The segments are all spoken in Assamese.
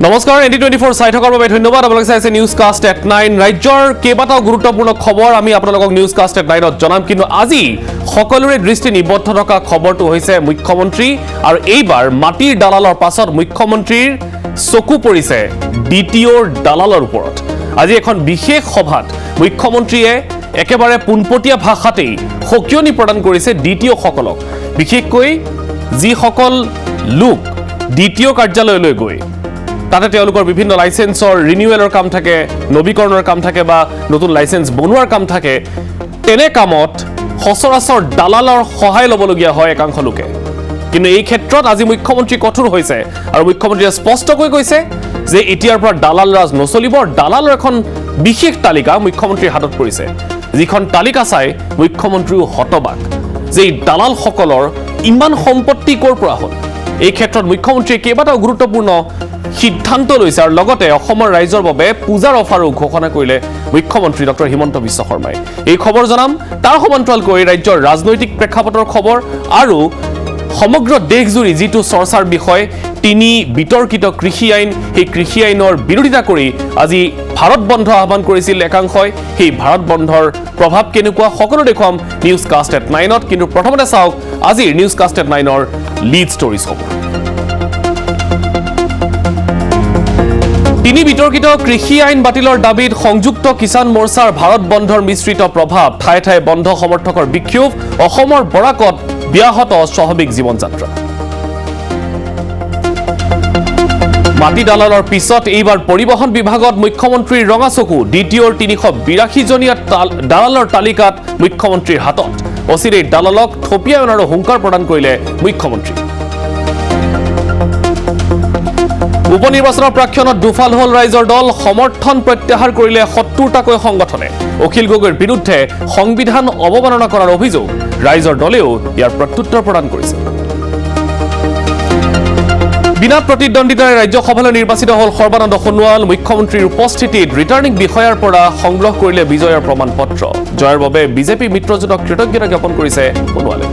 নমস্কাৰ ND24 চাই থকাৰ বাবে ধন্যবাদ আপোনালোকে চাইছে নিউজকাষ্ট এট 9 ৰাজ্যৰ কেইবাটাও গুৰুত্বপূৰ্ণ খবৰ আমি আপোনালোকক নিউজকাষ্ট এট 9ত জনাম কিন্তু আজি সকলোৰে দৃষ্টি নিবদ্ধ থকা খবৰটো হৈছে মুখ্যমন্ত্ৰী আৰু এইবাৰ মাটিৰ দালালৰ পাছত মুখ্যমন্ত্ৰীৰ চকু পৰিছে ডিটিঅৰ দালালৰ ওপৰত আজি এখন বিশেষ সভাত মুখ্যমন্ত্ৰীয়ে একেবাৰে পুনপটীয়া ভাষাতেই সকিয়নি প্ৰদান কৰিছে ডিটিঅ সকলক বিশেষকৈ যি সকল লোক ডিটিঅ কাৰ্যালয়লৈ গৈ তাতে তেওঁলোকৰ বিভিন্ন লাইসেন্সৰ ৰিনিউৱেলৰ কাম থাকে নবীকৰণৰ কাম থাকে বা নতুন লাইসেন্স বনোৱাৰ কাম থাকে তেনে কামত সচৰাচৰ দালালৰ সহায় লবলগীয়া হয় একাংশ লোকে কিন্তু এই ক্ষেত্ৰত আজি মুখ্যমন্ত্ৰী কঠোৰ হৈছে আৰু মুখ্যমন্ত্ৰীয়ে স্পষ্টকৈ কৈছে যে এতিয়াৰ পৰা দালাল ৰাজ নচলিব দালালৰ এখন বিশেষ তালিকা মুখ্যমন্ত্ৰীৰ হাতত পৰিছে যিখন তালিকা চাই মুখ্যমন্ত্ৰীও হতবাক যে এই দালাল সকলৰ ইমান সম্পত্তি কৰ পৰা হ'ল এই ক্ষেত্ৰত মুখ্যমন্ত্ৰীয়ে কেইবাটাও গুৰুত্বপূৰ্ণ সিদ্ধান্ত লৈছে আৰু লগতে অসমৰ ৰাইজৰ বাবে পূজাৰ অফাৰো ঘোষণা কৰিলে মুখ্যমন্ত্ৰী ডক্টৰ হিমন্ত বিশ্ব শৰ্মাই এই খবৰ জনাম তাৰ সমান্তৰালকৈ ৰাজ্যৰ ৰাজনৈতিক প্ৰেক্ষাপটৰ খবৰ আৰু সমগ্ৰ দেশজুৰি যিটো চৰ্চাৰ বিষয় তিনি বিতৰ্কিত কৃষি আইন সেই কৃষি আইনৰ বিৰোধিতা কৰি আজি ভাৰত বন্ধ আহ্বান কৰিছিল একাংশই সেই ভাৰত বন্ধৰ প্ৰভাৱ কেনেকুৱা সকলো দেখুৱাম নিউজকাষ্ট এট 9ত কিন্তু প্ৰথমতে চাওক আজিৰ নিউজকাষ্ট এট 9ৰ লিড ষ্টৰিজ খবৰ তিনি বিতৰ্কিত কৃষি আইন বাতিলৰ দাবীত সংযুক্ত কিষাণ মোৰ্চাৰ ভাৰত বন্ধৰ মিশ্ৰিত প্ৰভাৱ ঠায়ে ঠায়ে বন্ধ সমৰ্থকৰ বিক্ষোভ অসমৰ বৰাকত ব্যাহত স্বাভাৱিক জীৱন যাত্ৰা মাটি দালালৰ পিছত এইবাৰ পৰিবহণ বিভাগত মুখ্যমন্ত্ৰীৰ ৰঙা চকু ডিটিঅৰ 382 জনীয়া দালালৰ তালিকাত মুখ্যমন্ত্ৰীৰ হাতত অচিৰেই দালালক থপিয়াই অনাৰ হুংকাৰ প্ৰদান কৰিলে মুখ্যমন্ত্ৰী উপনিৰ্বাচনৰ প্ৰাক্ষণত দুফাল হল ৰাইজৰ দল সমৰ্থন প্ৰত্যাহাৰ কৰিলে 70টাকৈ সংগঠনে অখিল গগৈৰ বিৰুদ্ধে সংবিধান অৱমাননা কৰাৰ অভিযোগ ৰাইজৰ দলেও ইয়াৰ প্ৰত্যুত্তৰ প্ৰদান কৰিছে বিনা প্ৰতিদ্বন্দ্বিতাৰে ৰাজ্যসভালৈ নিৰ্বাচিত হল সৰ্বানন্দ সোণোৱাল মুখ্যমন্ত্ৰীৰ উপস্থিতিত ৰিটাৰ্নিং বিষয়াৰ পৰা সংগ্ৰহ কৰিলে বিজয়ৰ প্ৰমাণ পত্ৰ জয়ৰ বাবে বিজেপি মিত্ৰজোঁটক কৃতজ্ঞতা জ্ঞাপন কৰিছে সোণোৱালে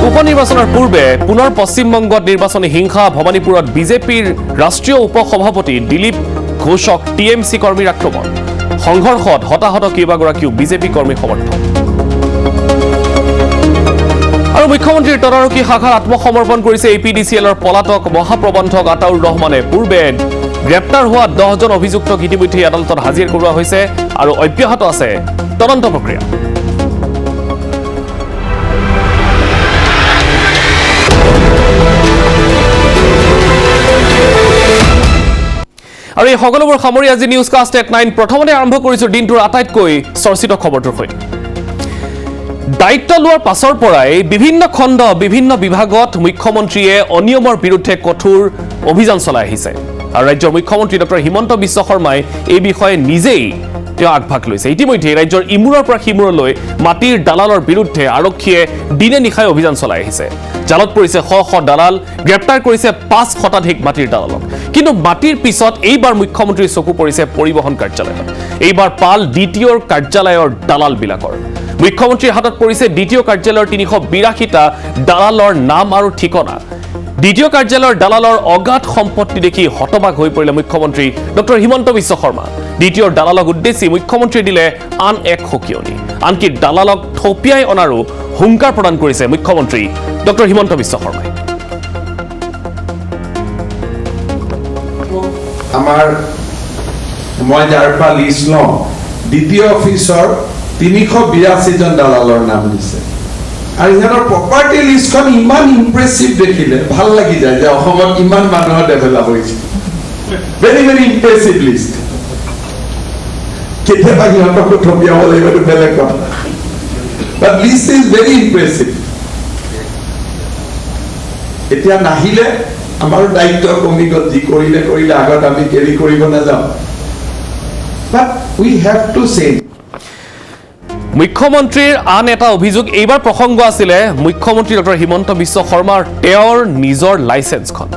উপনিৰ্বাচনৰ পূৰ্বে পুনৰ পশ্চিমবংগত নিৰ্বাচনী হিংসা ভৱানীপুৰত বিজেপিৰ ৰাষ্ট্ৰীয় উপসভাপতি দিলীপ ঘোষক টিএমচি কৰ্মীৰ আক্ৰমণ সংঘৰ্ষত হতাহত কেইবাগৰাকীও বিজেপি কৰ্মী সমৰ্থক আৰু মুখ্যমন্ত্ৰীৰ তদাৰকী শাখাৰ আত্মসমৰ্পণ কৰিছে এপিডিচিএলৰ পলাতক মহাপ্ৰবন্ধক আতাউৰ ৰহমানে পূৰ্বে গ্ৰেপ্তাৰ হোৱা 10জন অভিযুক্তক ইতিমধ্যে আদালতত হাজিৰ কৰোৱা হৈছে আৰু অব্যাহত আছে তদন্ত প্ৰক্ৰিয়া আৰু এই সকলোবোৰ সামৰি আজি নিউজকাষ্ট এট 9 প্ৰথমতে আৰম্ভ কৰিছো দিনটোৰ আটাইতকৈ চৰ্চিত খবৰটোৰ সৈতে দায়িত্ব লোৱাৰ পাছৰ পৰাই বিভিন্ন খণ্ড বিভিন্ন বিভাগত মুখ্যমন্ত্ৰীয়ে অনিয়মৰ বিৰুদ্ধে কঠোৰ অভিযান চলাই আহিছে আৰু ৰাজ্যৰ মুখ্যমন্ত্ৰী ডক্টৰ হিমন্ত বিশ্ব শৰ্মাই এই বিষয়ে নিজেই আগভাগ লৈছে ইতিমধ্যে ৰাজ্যৰ ইমূৰৰ পৰা সিমূৰলৈ মাটিৰ দালালৰ বিৰুদ্ধে আৰক্ষীয়ে দিনে নিশাই অভিযান চলাই আহিছে জালত পৰিছে শ শ দালাল গ্ৰেপ্তাৰ কৰিছে 5 শতাধিক মাটিৰ দালালক কিন্তু মাটিৰ পিছত এইবাৰ মুখ্যমন্ত্ৰীৰ চকু পৰিছে পৰিবহণ কাৰ্যালয়ত এইবাৰ পাল ডিটিঅৰ কাৰ্যালয়ৰ দালাল বিলাকৰ মুখ্যমন্ত্ৰীৰ হাতত পৰিছে ডিটিঅ কাৰ্যালয়ৰ 382টা দালালৰ নাম আৰু ঠিকনা ডিটিঅ কাৰ্যালয়ৰ দালালৰ অগাধ সম্পত্তি দেখি হতবাক হৈ পৰিলে মুখ্যমন্ত্ৰী ডক্টৰ হিমন্ত বিশ্ব শৰ্মা ডিটিঅৰ দালালক উদ্দেশ্যি মুখ্যমন্ত্ৰীয়ে দিলে আন এক সকিয়নি আনকি দালালক থপিয়াই অনাৰো হুংকাৰ প্ৰদান কৰিছে মুখ্যমন্ত্ৰী ডক্টৰ হিমন্ত বিশ্ব শৰ্মাই আমাৰ মই যাৰ পৰা লিষ্ট লওঁ ডিটিঅ অফিচৰ 382 জন দালালৰ নাম দিছে আৰু ইহঁতৰ প্ৰপাৰ্টি লিষ্টখন ইমান ইম্প্ৰেছিভ দেখিলে ভাল লাগি যায় যে অসমত ইমান মানুহৰ ডেভেলপ হৈছে ভেৰি ভেৰি ইম্প্ৰেছিভ লিষ্ট কেতিয়াবা সিহঁতকো থপিয়াব লাগিব এইটো বেলেগ কথা বাট লিষ্ট ইজ ভেৰি ইম্প্ৰেছিভ এতিয়া নাহিলে আমাৰো দায়িত্ব কমি গ'ল যি কৰিলে আগত আমি কেৰি কৰিব নাযাওঁ বাট উই হেভ টু চে মুখ্যমন্ত্ৰীৰ আন এটা অভিযোগ এইবাৰ প্ৰসংগ আছিলে মুখ্যমন্ত্ৰী ডক্টৰ হিমন্ত বিশ্ব শৰ্মাৰ তেওঁৰ নিজৰ লাইসেন্সখন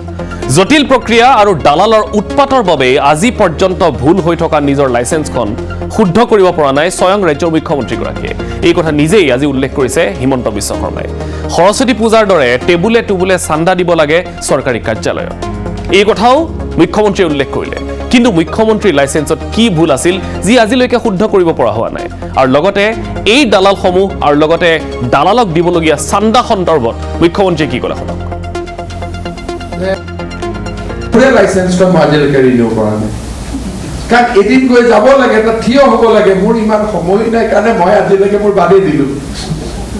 জটিল প্ৰক্ৰিয়া আৰু দালালৰ উৎপাতৰ বাবে আজি পৰ্যন্ত ভুল হৈ থকা নিজৰ লাইসেন্সখন শুদ্ধ কৰিব পৰা নাই স্বয়ং ৰাজ্যৰ মুখ্যমন্ত্ৰীগৰাকীয়ে এই কথা নিজেই আজি উল্লেখ কৰিছে হিমন্ত বিশ্ব শৰ্মাই সৰস্বতী পূজাৰ দৰে টেবুলে টুবুলে চান্দা দিব লাগে চৰকাৰী কাৰ্যালয়ত এই কথাও মুখ্যমন্ত্ৰীয়ে উল্লেখ কৰিলে কিন্তু মুখ্যমন্ত্ৰীৰ লাইচেন্সত কি ভুল আছিল যি আজিলৈকে শুদ্ধ কৰিব পৰা হোৱা নাই আৰু লগতে এই দালালসমূহ আৰু লগতে দালালক দিবলগীয়া চান্দা সন্দৰ্ভত মুখ্যমন্ত্ৰীয়ে কি ক'লে শুনক লাইচেন্সখন মই আজিলৈকে ৰিনিউ কৰা নাই কাৰণ এদিন গৈ যাব লাগে এটা থিয় হ'ব লাগে মোৰ ইমান সময় নাই কাৰণে মই আজিলৈকে মোৰ বাদেই দিলোঁ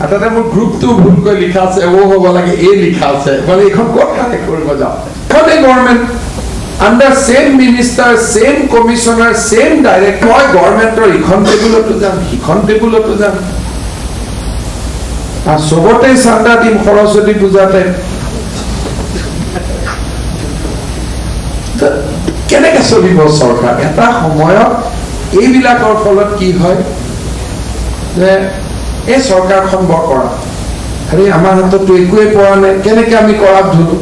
আৰু তাতে মোৰ গ্ৰুপটো ভুলকৈ লিখা আছে ও হ'ব লাগে এ লিখা আছে মানে এইখন ক'ত কানেক্ট কৰিব যাওঁ এখনেই government under same minister same commissioner same director মই গভৰ্ণমেণ্টৰ ইখন টেবুলতো যাম সিখন টেবুলতো যাম আৰু চবতে চান্দা দিম সৰস্বতী পূজাতে কেনেকৈ চলিব চৰকাৰ এটা সময়ত এইবিলাকৰ ফলত কি হয় যে এই চৰকাৰখন বৰ কৰা আৰে আমাৰ হাততো একোৱেই পৰা নাই কেনেকৈ আমি কৰাত ধুলো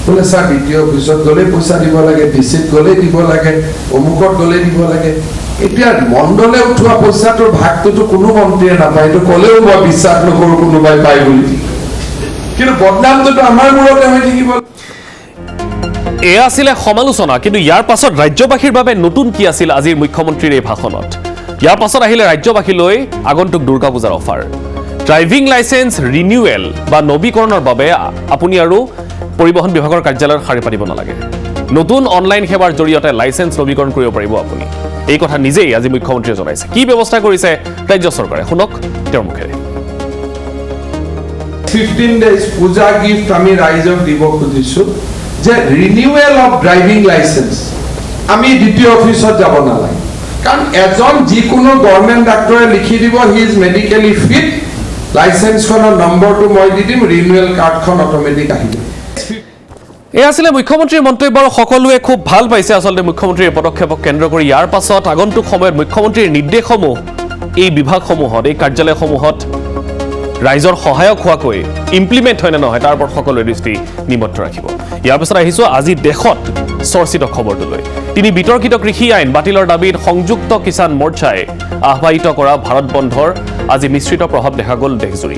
বোলে ছাৰ দ্বিতীয় অফিচত গ'লেই পইচা দিব লাগে ডিচিত গ'লেই দিব লাগে অমুকত গ'লেই দিব লাগে এতিয়া মণ্ডলে উঠোৱা পইচাটোৰ ভাগটোতো কোনো মন্ত্ৰীয়ে নাপায় এইটো ক'লেও মই বিশ্বাস নকৰোঁ কোনোবাই পায় বুলি কিন্তু বদনামটোতো আমাৰ মূৰতে হৈ থাকিব এয়া আছিলে সমালোচনা কিন্তু ইয়াৰ পাছত ৰাজ্যবাসীৰ বাবে নতুন কি আছিল আজিৰ মুখ্যমন্ত্ৰীৰ এই ভাষণত ইয়াৰ পাছত আহিলে ৰাজ্যবাসীলৈ আগন্তুক দুৰ্গা পূজাৰ অফাৰ ড্ৰাইভিং লাইচেন্স ৰিনিউৱেল বা নৱীকৰণৰ বাবে আপুনি আৰু পৰিবহণ বিভাগৰ কাৰ্যালয়ত শাৰী পাতিব নালাগে নতুন অনলাইন সেৱাৰ জৰিয়তে লাইচেন্স নৱীকৰণ কৰিব পাৰিব আপুনি এই কথা নিজেই আজি মুখ্যমন্ত্ৰীয়ে জনাইছে কি ব্যৱস্থা কৰিছে ৰাজ্য চৰকাৰে শুনক তেওঁৰ মুখেৰে 15 days পূজা গিফ্ট আমি ৰাইজক দিব খুজিছোঁ যে ৰিনিউৱেল অফ ড্ৰাইভিং লাইচেন্স আমি দ্বিতীয় অফিচত যাব নালাগে কাৰণ এজন যিকোনো গভৰ্ণমেণ্ট ডাক্তৰে লিখি দিব হি ইজ মেডিকেলি ফিট লাইচেন্সখনৰ নম্বৰটো মই দি দিম ৰিনিউৱেল কাৰ্ডখন অট'মেটিক আহিব এই আছিলে মুখ্যমন্ত্ৰীৰ মন্তব্য আৰু সকলোৱে খুব ভাল পাইছে আচলতে মুখ্যমন্ত্ৰীৰ পদক্ষেপক কেন্দ্ৰ কৰি ইয়াৰ পাছত আগন্তুক সময়ত মুখ্যমন্ত্ৰীৰ নিৰ্দেশসমূহ এই বিভাগসমূহত এই কাৰ্যালয়সমূহত ৰাইজৰ সহায়ক হোৱাকৈ ইমপ্লিমেণ্ট হয় নে নহয় তাৰ ওপৰত সকলোৱে দৃষ্টি নিবদ্ধ ৰাখিব ইয়াৰ পিছত আহিছোঁ আজি দেশত চৰ্চিত খবৰটোলৈ তিনি বিতৰ্কিত কৃষি আইন বাতিলৰ দাবীত সংযুক্ত কিষাণ মৰ্চাই আহ্বায়িত কৰা ভাৰত বন্ধৰ আজি মিশ্ৰিত প্ৰভাৱ দেখা গ'ল দেশজুৰি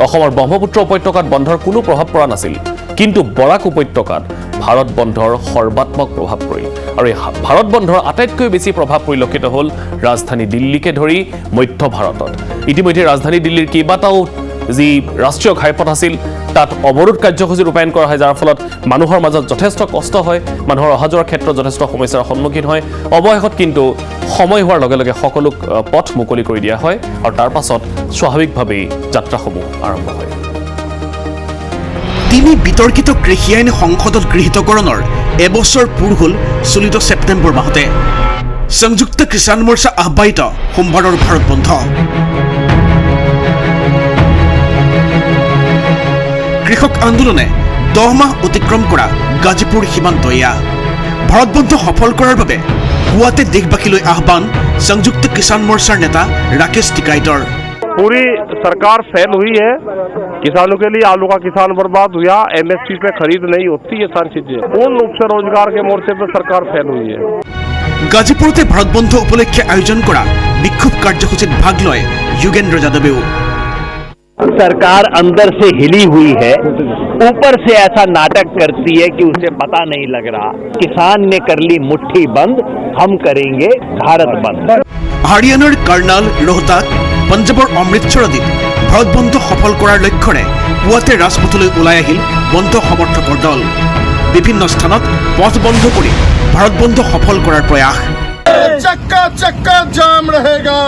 অসমৰ ব্ৰহ্মপুত্ৰ উপত্যকাত বন্ধৰ কোনো প্ৰভাৱ পৰা নাছিল কিন্তু বৰাক উপত্যকাত ভাৰত বন্ধৰ সৰ্বাত্মক প্ৰভাৱ পৰিল আৰু এই ভাৰত বন্ধৰ আটাইতকৈ বেছি প্ৰভাৱ পৰিলক্ষিত হ'ল ৰাজধানী দিল্লীকে ধৰি মধ্য ভাৰতত ইতিমধ্যে ৰাজধানী দিল্লীৰ কেইবাটাও যি ৰাষ্ট্ৰীয় ঘাইপথ আছিল তাত অৱৰোধ কাৰ্যসূচী ৰূপায়ণ কৰা হয় যাৰ ফলত মানুহৰ মাজত যথেষ্ট কষ্ট হয় মানুহৰ অহা যোৱাৰ ক্ষেত্ৰত যথেষ্ট সমস্যাৰ সন্মুখীন হয় অৱশেষত কিন্তু সময় হোৱাৰ লগে লগে সকলো পথ মুকলি কৰি দিয়া হয় আৰু তাৰ পাছত স্বাভাৱিকভাৱেই যাত্ৰাসমূহ আৰম্ভ হয় তিনি বিতৰ্কিত কৃষি আইন সংসদত গৃহীতকৰণৰ এবছৰ পূৰ হ'ল চলিত ছেপ্টেম্বৰ মাহতে সংযুক্ত কিষাণ মৰ্চা আহ্বায়িত সোমবাৰৰ ভাৰত বন্ধ কৃষক আন্দোলনে 10 মাহ অতিক্ৰম কৰা গাজীপুৰ সীমান্ত এয়া ভাৰত বন্ধ সফল কৰাৰ বাবে পুৱাতে দেশবাসীলৈ আহ্বান সংযুক্ত কিষাণ মৰ্চাৰ নেতা ৰাকেশ টিকাইটৰ पूरी सरकार फेल हुई है किसानों के लिए आलू का किसान बर्बाद हुआ एमएसपी पे खरीद नहीं होती ये सारी चीजें पूर्ण रूप से रोजगार के मोर्चे पे सरकार फेल हुई है গাজীপুৰতে ভাৰত বন্ধ উপলক্ষে আয়োজন কৰা বিক্ষোভ কাৰ্যসূচীত ভাগ লয় যোগেন্দ্ৰ যাদৱেও सरकार अंदर से हिली हुई है ऊपर से ऐसा नाटक करती है कि उसे पता नहीं लग रहा किसान ने कर ली मुट्ठी बंद हम करेंगे भारत बंद হাৰিয়ানাৰ কাৰ্ণাল ৰোহতাক পঞ্জাবৰ অমৃতসৰ আদিত ভাৰত বন্ধ সফল কৰাৰ লক্ষ্যৰে পুৱাতে ৰাজপথলৈ ওলাই আহিল বন্ধ সমৰ্থকৰ দল বিভিন্ন স্থানত পথ বন্ধ কৰি ভাৰত বন্ধ সফল কৰাৰ প্ৰয়াস चक्का चक्का जाम रहेगा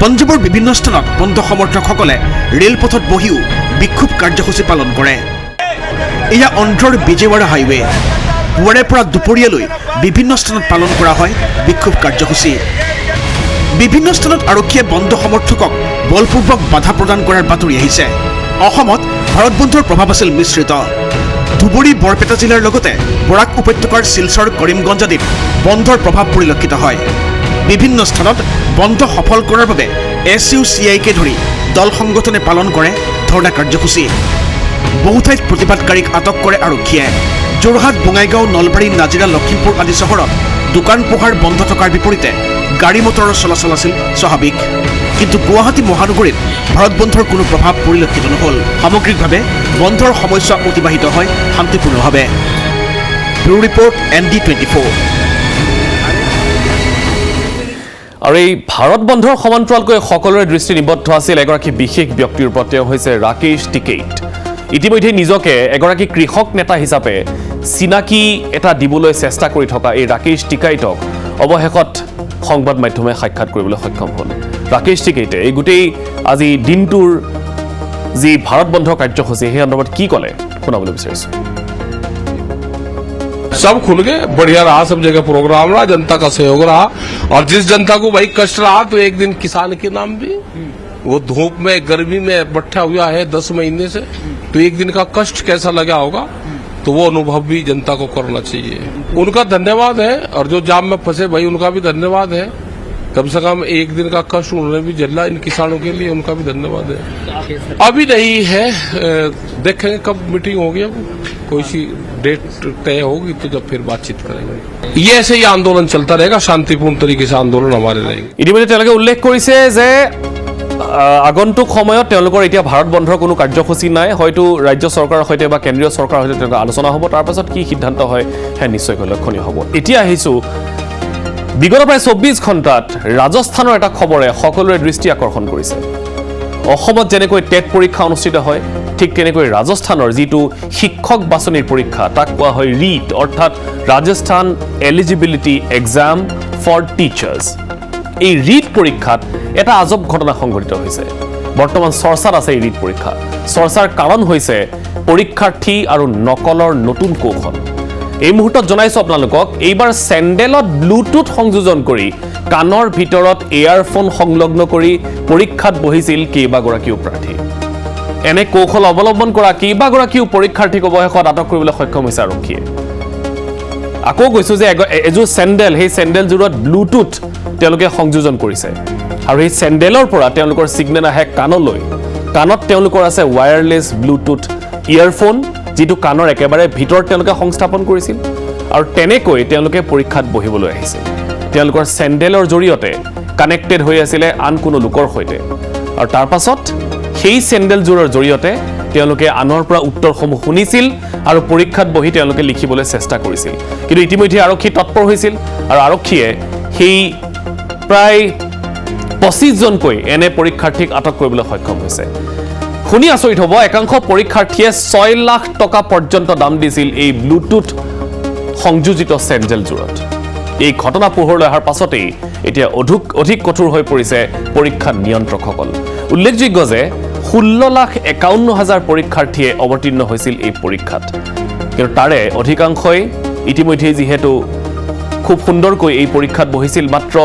পঞ্জাবৰ বিভিন্ন স্থানত বন্ধ সমৰ্থকসকলে ৰেলপথত বহিও বিক্ষোভ কাৰ্যসূচী পালন কৰে এয়া অন্ধ্ৰৰ বিজয়ৱাড়া হাইৱে পুৱাৰে পৰা দুপৰীয়ালৈ বিভিন্ন স্থানত পালন কৰা হয় বিক্ষোভ কাৰ্যসূচী বিভিন্ন স্থানত আৰক্ষীয়ে বন্ধ সমৰ্থকক বলপূৰ্বক বাধা প্ৰদান কৰাৰ বাতৰি আহিছে অসমত ভাৰত বন্ধৰ প্ৰভাৱ আছিল মিশ্ৰিত ধুবুৰী বৰপেটা জিলাৰ লগতে বৰাক উপত্যকাৰ শিলচৰ কৰিমগঞ্জ আদিত বন্ধৰ প্ৰভাৱ পৰিলক্ষিত হয় বিভিন্ন স্থানত বন্ধ সফল কৰাৰ বাবে SUCI-কে ধৰি দল সংগঠনে পালন কৰে ধৰ্ণা কাৰ্যসূচী বহু ঠাইত প্ৰতিবাদকাৰীক আটক কৰে আৰক্ষীয়ে যোৰহাট বঙাইগাঁও নলবাৰী নাজিৰা লখিমপুৰ আদি চহৰত দোকান পোহাৰ বন্ধ থকাৰ বিপৰীতে গাড়ী মটৰৰ চলাচল আছিল স্বাভাৱিক কিন্তু গুৱাহাটী মহানগৰীত ভাৰত বন্ধৰ কোনো প্ৰভাৱ পৰিলক্ষিত নহল। সামগ্ৰিকভাৱে বন্ধৰ সমস্যা অতিবাহিত হয় শান্তিপূৰ্ণভাৱে। Bureau report ND24। আৰু এই ভাৰত বন্ধৰ সমান্তৰালকৈ সকলোৰে দৃষ্টি নিবদ্ধ আছিল এগৰাকী বিশেষ ব্যক্তিৰ ওপৰত। তেওঁ হৈছে ৰাকেশ টিকেইট। ইতিমধ্যে নিজকে এগৰাকী কৃষক নেতা হিচাপে চিনাকি এটা দিবলৈ চেষ্টা কৰি থকা এই ৰাকেশ টিকেইটক অৱশেষত সংবাদ মাধ্যমে সাক্ষাৎ কৰিবলৈ সক্ষম হ'ল। ৰাকেশ টিকেইটে এই গোটেই আজি দিনটোৰ যি ভাৰত বন্ধ কাৰ্যসূচী সেই সন্দৰ্ভত কি ক'লে শুনাবলৈ বিচাৰিছোঁ। सब खुल गए, बढ़िया रहा, सब जगह प्रोग्राम रहा, जनता का सहयोग रहा। और जिस जनता को भाई कष्ट रहा तो एक दिन किसान के नाम भी, वो धूप में गर्मी में बैठा हुआ है 10 महीने से, तो एक दिन का कष्ट कैसा लगा होगा, तो वो अनुभव भी जनता को करना चाहिए। उनका धन्यवाद है, और जो जाम में फंसे भाई उनका भी धन्यवाद है। कम से कम एक दिन का कष्ट उन्होंने भी झेला, इन किसानों के लिए उनका भी धन्यवाद है। अभी नहीं है, देखेंगे कब मीटिंग होगी, अब कोई सी डेट तय होगी तो जब फिर बातचीत करेंगे। ये ऐसे ही आंदोलन चलता रहेगा, शांतिपूर्ण तरीके से आंदोलन हमारे रहेंगे। ইতিমধ্যে তেওঁলোকে উল্লেখ কৰিছে যে আগন্তুক সময়ত তেওঁলোকৰ এতিয়া ভাৰত বন্ধৰ কোনো কাৰ্যসূচী নাই। হয়তো ৰাজ্য চৰকাৰৰ সৈতে বা কেন্দ্ৰীয় চৰকাৰৰ সৈতে তেওঁলোকৰ আলোচনা হ'ব, তাৰ পাছত কি সিদ্ধান্ত হয় সেয়া নিশ্চয়কৈ লক্ষণীয় হ'ব। এতিয়া আহিছোঁ বিগত প্ৰায় 24 ঘণ্টাত ৰাজস্থানৰ এটা খবৰে সকলোৰে দৃষ্টি আকৰ্ষণ কৰিছে। অসমত যেনেকৈ টেট পৰীক্ষা অনুষ্ঠিত হয়, ঠিক তেনেকৈ ৰাজস্থানৰ যিটো শিক্ষক বাছনিৰ পৰীক্ষা তাক কোৱা হয় ৰিট, অৰ্থাৎ Rajasthan eligibility exam for teachers. এই ৰিট পৰীক্ষাত এটা আজব ঘটনা সংঘটিত হৈছে। বৰ্তমান চৰ্চাত আছে এই ৰিট পৰীক্ষা। চৰ্চাৰ কাৰণ হৈছে পৰীক্ষাৰ্থী আৰু নকলৰ নতুন কৌশল। এই মুহূৰ্তত জনাইছোঁ আপোনালোকক, এইবাৰ চেণ্ডেলত ব্লুটুথ সংযোজন কৰি কাণৰ ভিতৰত এয়াৰফোন সংলগ্ন কৰি পৰীক্ষাত বহিছিল কেইবাগৰাকীও প্ৰাৰ্থী। এনে কৌশল অৱলম্বন কৰা কেইবাগৰাকীও পৰীক্ষাৰ্থীক অৱশেষত আটক কৰিবলৈ সক্ষম হৈছে আৰক্ষীয়ে। আকৌ কৈছোঁ যে এযোৰ চেণ্ডেল, সেই চেণ্ডেলযোৰত ব্লুটুথ তেওঁলোকে সংযোজন কৰিছে, আৰু সেই চেণ্ডেলৰ পৰা তেওঁলোকৰ ছিগনেল আহে কাণলৈ। কাণত তেওঁলোকৰ আছে ৱায়াৰলেছ ব্লুটুথ ইয়েৰফোন, যিটো কাণৰ একেবাৰে ভিতৰত তেওঁলোকে সংস্থাপন কৰিছিল, আৰু তেনেকৈ তেওঁলোকে পৰীক্ষাত বহিবলৈ আহিছিল। তেওঁলোকৰ চেণ্ডেলৰ জৰিয়তে কানেক্টেড হৈ আছিলে আন কোনো লোকৰ সৈতে, আৰু তাৰ পাছত সেই চেণ্ডেলযোৰৰ জৰিয়তে তেওঁলোকে আনৰ পৰা উত্তৰসমূহ শুনিছিল আৰু পৰীক্ষাত বহি তেওঁলোকে লিখিবলৈ চেষ্টা কৰিছিল। কিন্তু ইতিমধ্যে আৰক্ষী তৎপৰ হৈছিল, আৰু আৰক্ষীয়ে সেই প্ৰায় 25জনকৈ এনে পৰীক্ষাৰ্থীক আটক কৰিবলৈ সক্ষম হৈছে। শুনি আচৰিত হ'ব, একাংশ পৰীক্ষাৰ্থীয়ে 6 লাখ টকা পৰ্যন্ত দাম দিছিল এই ব্লুটুথ সংযোজিত চেণ্ডেলযোৰত। এই ঘটনা পোহৰলৈ অহাৰ পাছতেই এতিয়া অধিক কঠোৰ হৈ পৰিছে পৰীক্ষা নিয়ন্ত্ৰকসকল। উল্লেখযোগ্য যে 16,51,000 পৰীক্ষাৰ্থীয়ে অৱতীৰ্ণ হৈছিল এই পৰীক্ষাত, কিন্তু তাৰে অধিকাংশই ইতিমধ্যে যিহেতু খুব সুন্দৰকৈ এই পৰীক্ষাত বহিছিল, মাত্ৰ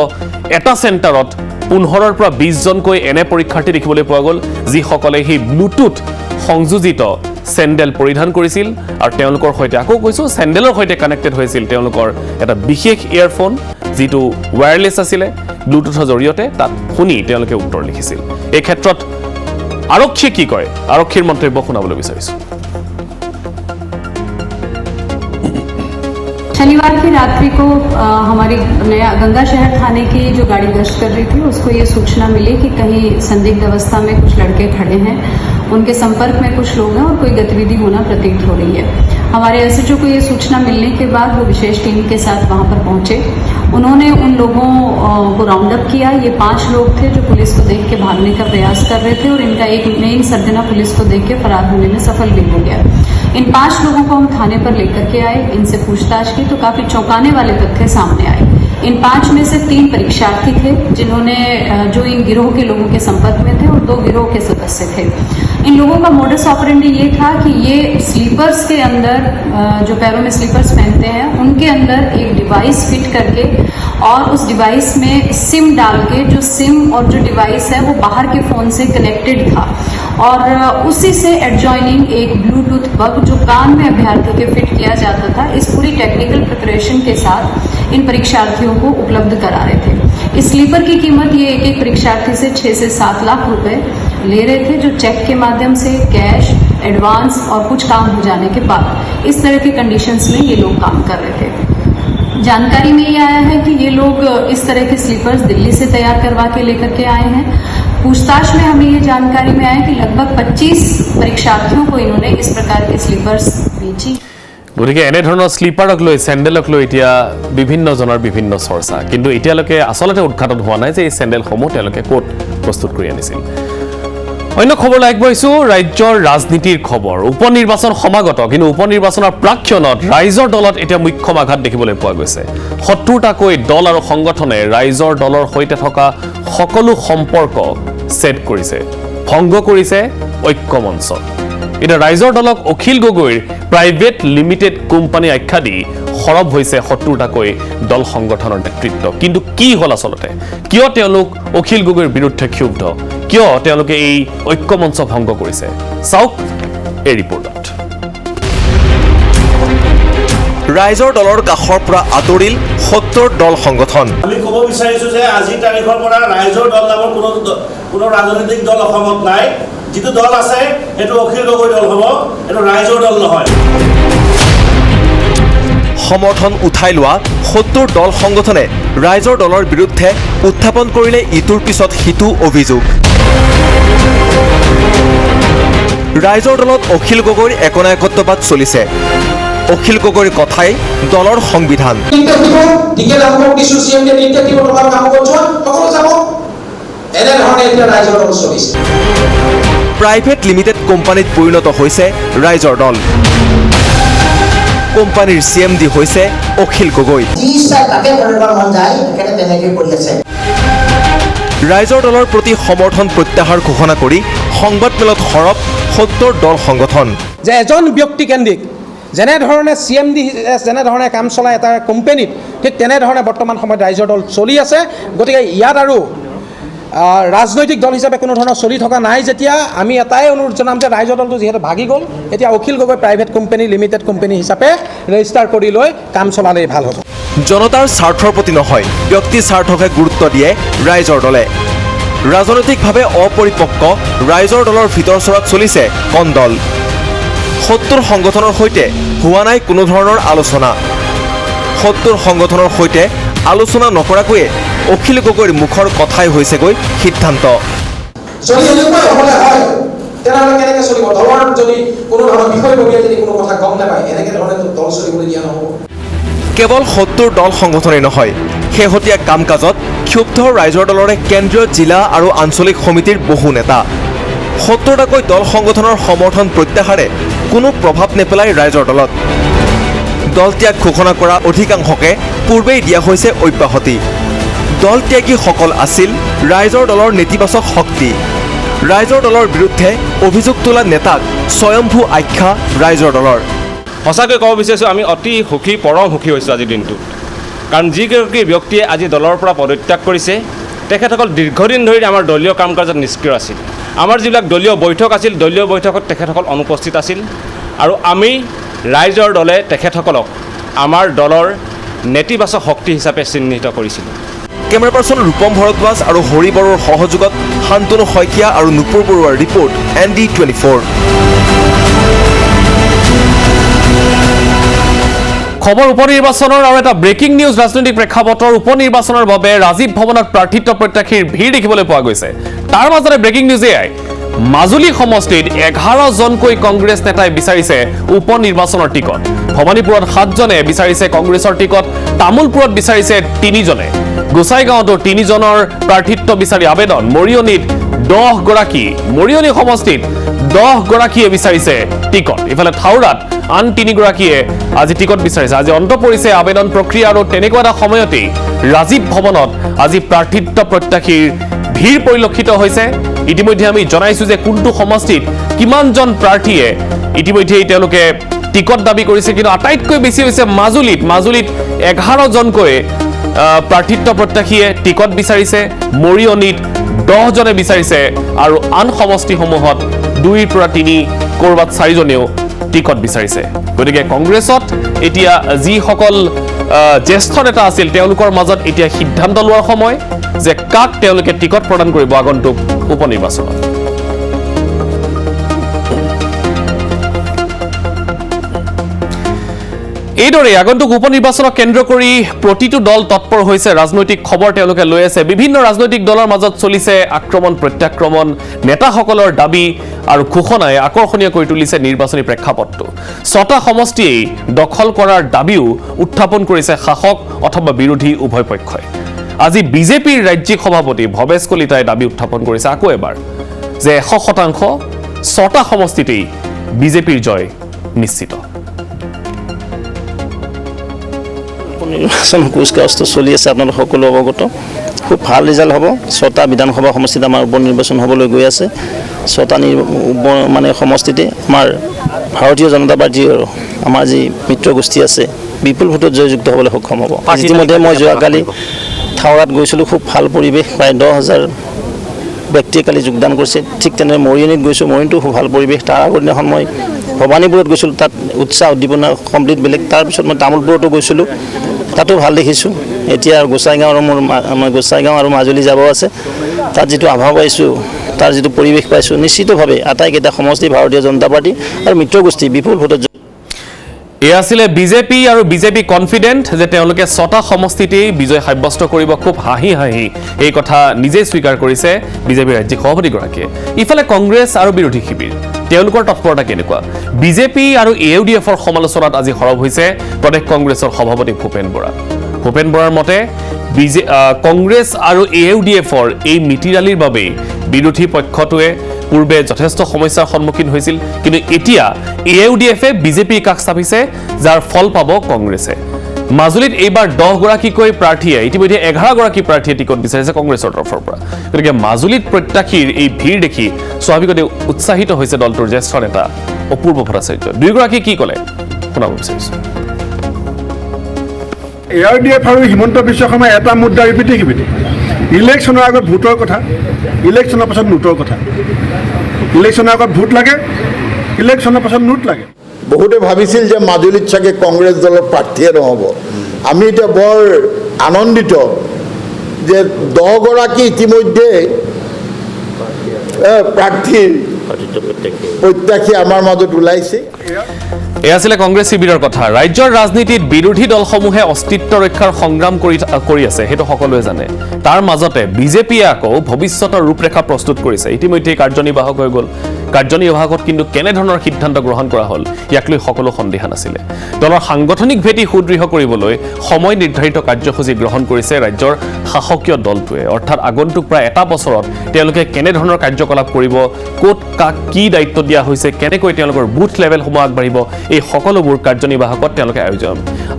এটা চেণ্টাৰত 15ৰ পৰা 20জনকৈ এনে পৰীক্ষাৰ্থী দেখিবলৈ পোৱা গ'ল, যিসকলে সেই ব্লুটুথ সংযোজিত চেণ্ডেল পৰিধান কৰিছিল, আৰু তেওঁলোকৰ সৈতে আকৌ কৈছোঁ চেণ্ডেলৰ সৈতে কানেক্টেড হৈছিল তেওঁলোকৰ এটা বিশেষ ইয়েৰফোন, যিটো ৱায়াৰলেছ আছিলে। ব্লুটুথৰ জৰিয়তে তাত শুনি তেওঁলোকে উত্তৰ লিখিছিল। এই ক্ষেত্ৰত আৰক্ষীয়ে কি কয়, আৰক্ষীৰ মন্তব্য শুনাবলৈ বিচাৰিছোঁ। शनिवार की रात्रि को हमारी गंगा शहर थाने की जो गाड़ी गश्त कर रही थी उसको ये सूचना मिली कि कहीं संदिग्ध अवस्था में कुछ लड़के खड़े हैं, उनके संपर्क में कुछ लोग हैं और कोई गतिविधि होना प्रतीत हो रही है। हमारे एसएचओ को ये सूचना मिलने के बाद वो विशेष टीम के साथ वहां पर पहुंचे। उन्होंने उन लोगों को राउंड अप किया। ये 5 लोग थे जो पुलिस को देख के भागने का प्रयास कर रहे थे, और इनका एक मेन सरगना पुलिस को देख के फरार होने में सफल भी हो गया। इन 5 लोगों को हम थाने पर लेकर के आए, इनसे पूछताछ की तो काफी चौंकाने वाले तथ्य सामने आए। इन 5 में से 3 परीक्षार्थी थे जिन्होंने जो इन गिरोह के लोगों के संपर्क में थे, और 2 गिरोह के सदस्य थे। इन लोगों का मोडस ऑपरेंडी ये था कि ये स्लीपर्स के अंदर, जो पैरों में स्लीपर्स पहनते हैं, उनके अंदर एक डिवाइस फिट करके और उस डिवाइस में सिम डाल के, जो सिम और जो डिवाइस है वो बाहर के फोन से कनेक्टेड था, और उसी से एडजॉइनिंग एक ब्लूटूथ बग जो कान में अभ्यर्थी के फिट किया जाता था, इस पूरी टेक्निकल प्रिपरेशन के साथ इन परीक्षार्थियों को उपलब्ध करा रहे थे। इस स्लीपर की कीमत ये एक परीक्षार्थी से 6 से 7 लाख रुपए ले रहे थे, जो चेक के माध्यम से, कैश, एडवांस और कुछ काम हो जाने के बाद इस तरह के कंडीशंस में ये लोग काम कर रहे थे। जानकारी में ये आया है कि ये लोग इस तरह के स्लीपर्स दिल्ली से तैयार करवा के लेकर के आए हैं। पूछताछ में हमें ये जानकारी में आया कि लगभग 25 परीक्षार्थियों को इन्होंने इस प्रकार के स्लीपर्स बेची। গতিকে এনেধৰণৰ স্লিপাৰক লৈ চেণ্ডেলক লৈ এতিয়া বিভিন্নজনৰ বিভিন্ন চৰ্চা, কিন্তু এতিয়ালৈকে আচলতে উদ্ঘাটন হোৱা নাই যে এই চেণ্ডেলসমূহ তেওঁলোকে ক'ত প্ৰস্তুত কৰি আনিছিল। অন্য খবৰলৈ আগবাঢ়িছোঁ, ৰাজ্যৰ ৰাজনীতিৰ খবৰ। উপনিৰ্বাচন সমাগত, কিন্তু উপনিৰ্বাচনৰ প্ৰাক্ষণত ৰাইজৰ দলত এতিয়া মুখ্য আঘাত দেখিবলৈ পোৱা গৈছে। ৭০টাকৈ দল আৰু সংগঠনে ৰাইজৰ দলৰ সৈতে থকা সকলো সম্পৰ্ক ছেদ কৰিছে, ভংগ কৰিছে ঐক্যমঞ্চ। এতিয়া ৰাইজৰ দলক অখিল গগৈৰ প্ৰাইভেট লিমিটেড কোম্পানী আখ্যা দি সৰব হৈছে ৭০টাকৈ দল সংগঠনৰ নেতৃত্ব। কিন্তু কি হ'ল আচলতে? কিয় তেওঁলোক অখিল গগৈৰ বিৰুদ্ধে ক্ষুব্ধ? কিয় তেওঁলোকে এই ঐক্যমঞ্চ ভংগ কৰিছে? চাওক এই ৰিপৰ্টত। ৰাইজৰ দলৰ কাষৰ পৰা আঁতৰিল ৭০ দল সংগঠন। আমি ক'ব বিচাৰিছোঁ যে আজিৰ তাৰিখৰ পৰা ৰাইজৰ দল নামৰ কোনো ৰাজনৈতিক দল অসমত নাই। যিটো দল আছে সেইটো অখিল গগৈ দল হ'ব, এইটো ৰাইজৰ দল নহয়। সমৰ্থন উঠাই লোৱা ৭০ দল সংগঠনে ৰাইজৰ দলৰ বিৰুদ্ধে উত্থাপন কৰিলে ইটোৰ পিছত সিটো অভিযোগ। ৰাইজৰ দলত অখিল গগৈৰ একনায়কত্ববাদ চলিছে। অখিল গগৈৰ কথাই দলৰ সংবিধান। প্ৰাইভেট লিমিটেড কোম্পানীত পৰিণত হৈছে ৰাইজৰ দল। কোম্পানীৰ CMD হৈছে অখিল গগৈ। ৰাইজৰ দলৰ প্ৰতি সমৰ্থন প্ৰত্যাহাৰ ঘোষণা কৰি সংবাদমেলত সৰব ৭০ দল সংগঠন। যে এজন ব্যক্তিকেন্দ্ৰিক যেনেধৰণে CMD যেনেধৰণে কাম চলাই এটা কোম্পানীত, ঠিক তেনেধৰণে বৰ্তমান সময়ত ৰাইজৰ দল চলি আছে। গতিকে ইয়াত আৰু ৰাজনৈতিক দল হিচাপে কোনো ধৰণৰ চলি থকা নাই। যেতিয়া আমি এটাই অনুৰোধ জনাম যে ৰাইজৰ দলটো যিহেতু ভাগি গ'ল, এতিয়া Akhil Gogoi private company limited company হিচাপে ৰেজিষ্টাৰ কৰি লৈ কাম চলালেই ভাল হ'ব। জনতাৰ স্বাৰ্থৰ প্ৰতি নহয়, ব্যক্তি স্বাৰ্থকহে গুৰুত্ব দিয়ে ৰাইজৰ দলে। ৰাজনৈতিকভাৱে অপৰিপক্ক ৰাইজৰ দলৰ ভিতৰচৰাত চলিছে কন্দল। ৭০ সংগঠনৰ সৈতে হোৱা নাই কোনো ধৰণৰ আলোচনা। ৭০ সংগঠনৰ সৈতে আলোচনা নকৰাকৈয়ে অখিল গগৈৰ মুখৰ কথাই হৈছেগৈ সিদ্ধান্ত। কেৱল ৭০ দল সংগঠনেই নহয়, শেহতীয়া কাম কাজত ক্ষুব্ধ ৰাইজৰ দলৰে কেন্দ্ৰীয় জিলা আৰু আঞ্চলিক সমিতিৰ বহু নেতা। ৭০টাকৈ দল সংগঠনৰ সমৰ্থন প্ৰত্যাহাৰে কোনো প্ৰভাৱ নেপেলায় ৰাইজৰ দলত। দল ত্যাগ ঘোষণা কৰা অধিকাংশকে পূৰ্বেই দিয়া হৈছে অব্যাহতি। দল ত্যাগীসকল আছিল ৰাইজৰ দলৰ নেতিবাচক শক্তি। ৰাইজৰ দলৰ বিৰুদ্ধে অভিযোগ তোলা নেতাক স্বয়ম্ভূ আখ্যা ৰাইজৰ দলৰ। সঁচাকৈ ক'ব বিচাৰিছোঁ, আমি অতি সুখী, পৰম সুখী হৈছোঁ আজিৰ দিনটোত। কাৰণ যিগৰাকী ব্যক্তিয়ে আজি দলৰ পৰা পদত্যাগ কৰিছে, তেখেতসকল দীৰ্ঘদিন ধৰি আমাৰ দলীয় কাম কাজত নিষ্ক্ৰিয় আছিল। আমাৰ যিবিলাক দলীয় বৈঠক আছিল, দলীয় বৈঠকত তেখেতসকল অনুপস্থিত আছিল। আৰু আমি ৰাইজৰ দলে তেখেতসকলক আমাৰ দলৰ নেতিবাচক শক্তি হিচাপে চিহ্নিত কৰিছিলোঁ। কেমেৰা পাৰ্চন ৰূপম ভৰদ্বাজ আৰু হৰি বড়োৰ সহযোগত শান্তনু শইকীয়া আৰু নুপুৰ বৰুৱাৰ ৰিপৰ্ট ND24। খবৰ উপনিৰ্বাচনৰ আৰু এটা ব্ৰেকিং নিউজ ৰাজনৈতিক প্ৰেক্ষাপটৰ। উপনিৰ্বাচনৰ বাবে ৰাজীৱ ভৱনত প্ৰাৰ্থিত্ব প্ৰত্যাশীৰ ভিৰ দেখিবলৈ পোৱা গৈছে। তাৰ মাজতে ব্ৰেকিং নিউজ এয়াই, মাজুলী সমষ্টিত 11জনকৈ কংগ্ৰেছ নেতাই বিচাৰিছে উপনিৰ্বাচনৰ টিকট। ভৱানীপুৰত 7জনে বিচাৰিছে কংগ্ৰেছৰ টিকট, তামোলপুৰত বিচাৰিছে 3জনে, গোসাইগাঁৱতো 3জনৰ প্ৰাৰ্থিত্ব বিচাৰি আবেদন। মৰিয়নীত 10গৰাকী, মৰিয়নী সমষ্টিত 10গৰাকীয়ে বিচাৰিছে টিকট। ইফালে থাউৰাত আন 3গৰাকীয়ে আজি টিকট বিচাৰিছে। আজি অন্ত পৰিছে আবেদন প্ৰক্ৰিয়া, আৰু তেনেকুৱা এটা সময়তেই ৰাজীৱ ভৱনত আজি প্ৰাৰ্থিত্ব প্ৰত্যাশীৰ ভিৰ পৰিলক্ষিত হৈছে। ইতিমধ্যে আমি জনাইছো যে কোনটো সমষ্টিত কিমানজন প্ৰাৰ্থীয়ে ইতিমধ্যেই তেওঁলোকে টিকট দাবী কৰিছে, কিন্তু আটাইতকৈ বেছি হৈছে মাজুলীত। মাজুলীত 11জনকৈ প্ৰাৰ্থিত্ব প্ৰত্যাশীয়ে টিকট বিচাৰিছে, মৰিয়নীত 10জনে বিচাৰিছে, আৰু আন সমষ্টিসমূহত 2ৰ পৰা 3, ক'ৰবাত 4জনেও টিকট বিচাৰিছে। গতিকে কংগ্ৰেছত এতিয়া যিসকল জ্যেষ্ঠ নেতা আছিল, তেওঁলোকৰ মাজত এতিয়া সিদ্ধান্ত লোৱাৰ সময় যে কাক তেওঁলোকে টিকট প্ৰদান কৰিব আগন্তুক উপনিৰ্বাচনত। এইদৰে আগন্তুক উপনিৰ্বাচনক কেন্দ্ৰ কৰি প্ৰতিটো দল তৎপৰ হৈছে ৰাজনৈতিক খবৰ তেওঁলোকে লৈ আছে বিভিন্ন ৰাজনৈতিক দলৰ মাজত চলিছে আক্ৰমণ প্ৰত্যাক্ৰমণ নেতাসকলৰ দাবী আৰু ঘোষণাই আকৰ্ষণীয় কৰি তুলিছে নিৰ্বাচনী প্ৰেক্ষাপটটো 6টা সমষ্টিয়েই দখল কৰাৰ দাবীও উত্থাপন কৰিছে শাসক অথবা বিৰোধী উভয় পক্ষই আজি বিজেপিৰ ৰাজ্যিক সভাপতি ভৱেশ কলিতাই দাবী উত্থাপন কৰিছে আকৌ এবাৰ যে 100% 6টা সমষ্টিতেই বিজেপিৰ জয় নিশ্চিত নিৰ্বাচন কুচকাৱাজটো চলি আছে আপোনালোক সকলো অৱগত খুব ভাল ৰিজাল্ট হ'ব 6টা বিধানসভা সমষ্টিত আমাৰ উপ নিৰ্বাচন হ'বলৈ গৈ আছে 6টা মানে সমষ্টিতে আমাৰ ভাৰতীয় জনতা পাৰ্টীৰ আমাৰ যি মিত্ৰ গোষ্ঠী আছে বিপুল ভোটত জয়যুক্ত হ'বলৈ সক্ষম হ'ব ইতিমধ্যে মই যোৱাকালি থাওৰাত গৈছিলোঁ খুব ভাল পৰিৱেশ প্ৰায় 10,000 ব্যক্তিয়ে কালি যোগদান কৰিছে ঠিক তেনেদৰে মৰিয়নীত গৈছোঁ মৰিয়নীতো খুব ভাল পৰিৱেশ তাৰ আগৰ দিনাখন মই ভৱানীপুৰত গৈছিলোঁ তাত উৎসাহ উদ্দীপনা কমপ্লিট বেলেগ তাৰপিছত মই তামোলপুৰতো গৈছিলোঁ তাতো ভাল দেখিছোঁ এতিয়া গোসাইগাঁও আৰু মই গোসাইগাঁও আৰু মাজুলী যাব আছে তাত যিটো আভাস পাইছোঁ তাৰ যিটো পৰিৱেশ পাইছোঁ নিশ্চিতভাৱে আটাইকেইটা সমষ্টি ভাৰতীয় জনতা পাৰ্টি আৰু মিত্ৰ গোষ্ঠী বিপুল ভোটত এয়া আছিলে বিজেপি আৰু বিজেপি কনফিডেন্ট যে তেওঁলোকে 6টা সমষ্টিতেই বিজয় সাব্যস্ত কৰিব খুব হাঁহি হাঁহি এই কথা নিজেই স্বীকাৰ কৰিছে বিজেপিৰ ৰাজ্যিক সভাপতিগৰাকীয়ে ইফালে কংগ্ৰেছ আৰু বিৰোধী শিবিৰ তেওঁলোকৰ তৎপৰতা কেনেকুৱা বিজেপি আৰু AUDFৰ সমালোচনাত আজি সৰব হৈছে প্ৰদেশ কংগ্ৰেছৰ সভাপতি ভূপেন বৰাৰ মতে কংগ্ৰেছ আৰু AUDFৰ এই মিতিৰালিৰ বাবে বিৰোধী পক্ষটোৱে পূৰ্বে যথেষ্ট সমস্যাৰ সন্মুখীন হৈছিল কিন্তু এতিয়া AUDFে বিজেপিৰ কাষ চাপিছে যাৰ ফল পাব কংগ্ৰেছে মাজুলীত এইবাৰ 10 গৰাকীকৈ প্ৰাৰ্থীয়ে ইতিমধ্যে 11 গৰাকী প্ৰাৰ্থীয়ে টিকট বিচাৰিছে কংগ্ৰেছৰ তৰফৰ পৰা গতিকে মাজুলীত প্ৰত্যাশীৰ এই ভিৰ দেখি স্বাভাৱিকতে উৎসাহিত হৈছে দলটোৰ জ্যেষ্ঠ নেতা অপূৰ্ব ভট্টাচাৰ্য দুয়োগৰাকী কি ক'লে শুনাব বিচাৰিছোঁ AUDF আৰু হিমন্ত বিশ্ব শৰ্মাই এটা মুদ্ৰা ৰিপিটি ইলেকশ্যনৰ আগত ভোটৰ কথা ইলেকশ্যনৰ পাছত নোটৰ কথা ইলেকশ্যনৰ আগত ভোট লাগে ইলেকশ্যনৰ পাছত নোট লাগে বহুতে ভাবিছিল যে মাজুলীত চাগে কংগ্ৰেছ দলৰ প্ৰাৰ্থীয়ে নহ'ব আমি এতিয়া বৰ আনন্দিত যে 10 গৰাকী ইতিমধ্যে প্ৰাৰ্থীৰ প্ৰত্যাশী আমাৰ মাজত ওলাইছে এয়া আছিলে কংগ্ৰেছ শিবিৰৰ কথা ৰাজ্যৰ ৰাজনীতিত বিৰোধী দলসমূহে অস্তিত্ব ৰক্ষাৰ সংগ্ৰাম কৰি আছে সেইটো সকলোৱে জানে তাৰ মাজতে বিজেপিয়ে আকৌ ভৱিষ্যতৰ ৰূপৰেখা প্ৰস্তুত কৰিছে ইতিমধ্যে কাৰ্যনিৰ্বাহক হৈ গ'ল কাৰ্যনিৰ্বাহকত কিন্তু কেনেধৰণৰ সিদ্ধান্ত গ্ৰহণ কৰা হ'ল ইয়াক লৈ সকলো সন্দেহ নাছিলে দলৰ সাংগঠনিক ভেটি সুদৃঢ় কৰিবলৈ সময় নিৰ্ধাৰিত কাৰ্যসূচী গ্ৰহণ কৰিছে ৰাজ্যৰ শাসকীয় দলটোৱে অৰ্থাৎ আগন্তুক প্ৰায় এটা বছৰত তেওঁলোকে কেনেধৰণৰ কাৰ্যকলাপ কৰিব ক'ত কাক কি দায়িত্ব দিয়া হৈছে কেনেকৈ তেওঁলোকৰ বুথ লেভেলসমূহ আগবাঢ়িব এই সকলোবোৰ কাৰ্যনিৰ্বাহকত তেওঁলোকে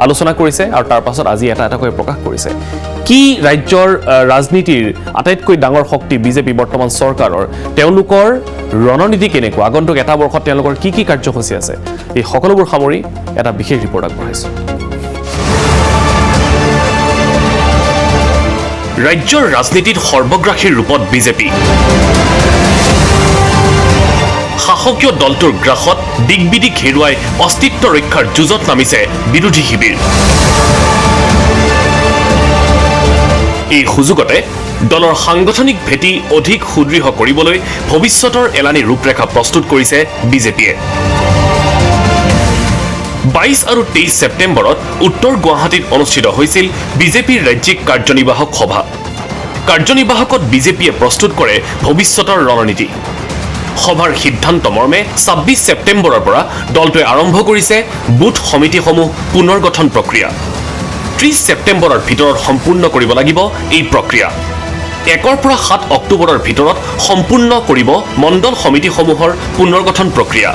আলোচনা কৰিছে আৰু তাৰ পাছত আজি এটা এটাকৈ প্ৰকাশ কৰিছে কি ৰাজ্যৰ ৰাজনীতিৰ আটাইতকৈ ডাঙৰ শক্তি বিজেপি বৰ্তমান চৰকাৰৰ তেওঁলোকৰ ৰণনীতি কেনেকুৱা আগন্তুক এটা বৰ্ষত তেওঁলোকৰ কি কি কাৰ্যসূচী আছে এই সকলোবোৰ সামৰি এটা বিশেষ ৰিপৰ্ট আগবঢ়াইছোঁ ৰাজ্যৰ ৰাজনীতিত সৰ্বগ্ৰাসীৰ ৰূপত বিজেপি শাসকীয় দলটোৰ গ্ৰাসত দিগবিদিক হেৰুৱাই অস্তিত্ব ৰক্ষাৰ যুঁজত নামিছে বিৰোধী শিবিৰ এই সুযোগতে দলৰ সাংগঠনিক ভেটি অধিক সুদৃঢ় কৰিবলৈ ভৱিষ্যতৰ এলানি ৰূপৰেখা প্ৰস্তুত কৰিছে বিজেপিয়ে 22 আৰু 23 ছেপ্টেম্বৰত উত্তৰ গুৱাহাটীত অনুষ্ঠিত হৈছিল বিজেপিৰ ৰাজ্যিক কাৰ্যনিৰ্বাহক সভা কাৰ্যনিৰ্বাহকত বিজেপিয়ে প্ৰস্তুত কৰে ভৱিষ্যতৰ ৰণনীতি সভাৰ সিদ্ধান্ত মৰ্মে 26 ছেপ্টেম্বৰৰ পৰা দলটোৱে আৰম্ভ কৰিছে বুথ সমিতিসমূহ পুনৰ গঠন প্ৰক্ৰিয়া 30 ছেপ্টেম্বৰৰ ভিতৰত সম্পূৰ্ণ কৰিব লাগিব এই প্ৰক্ৰিয়া 1 পৰা 7 অক্টোবৰৰ ভিতৰত সম্পূৰ্ণ কৰিব মণ্ডল সমিতিসমূহৰ পুনৰ গঠন প্ৰক্ৰিয়া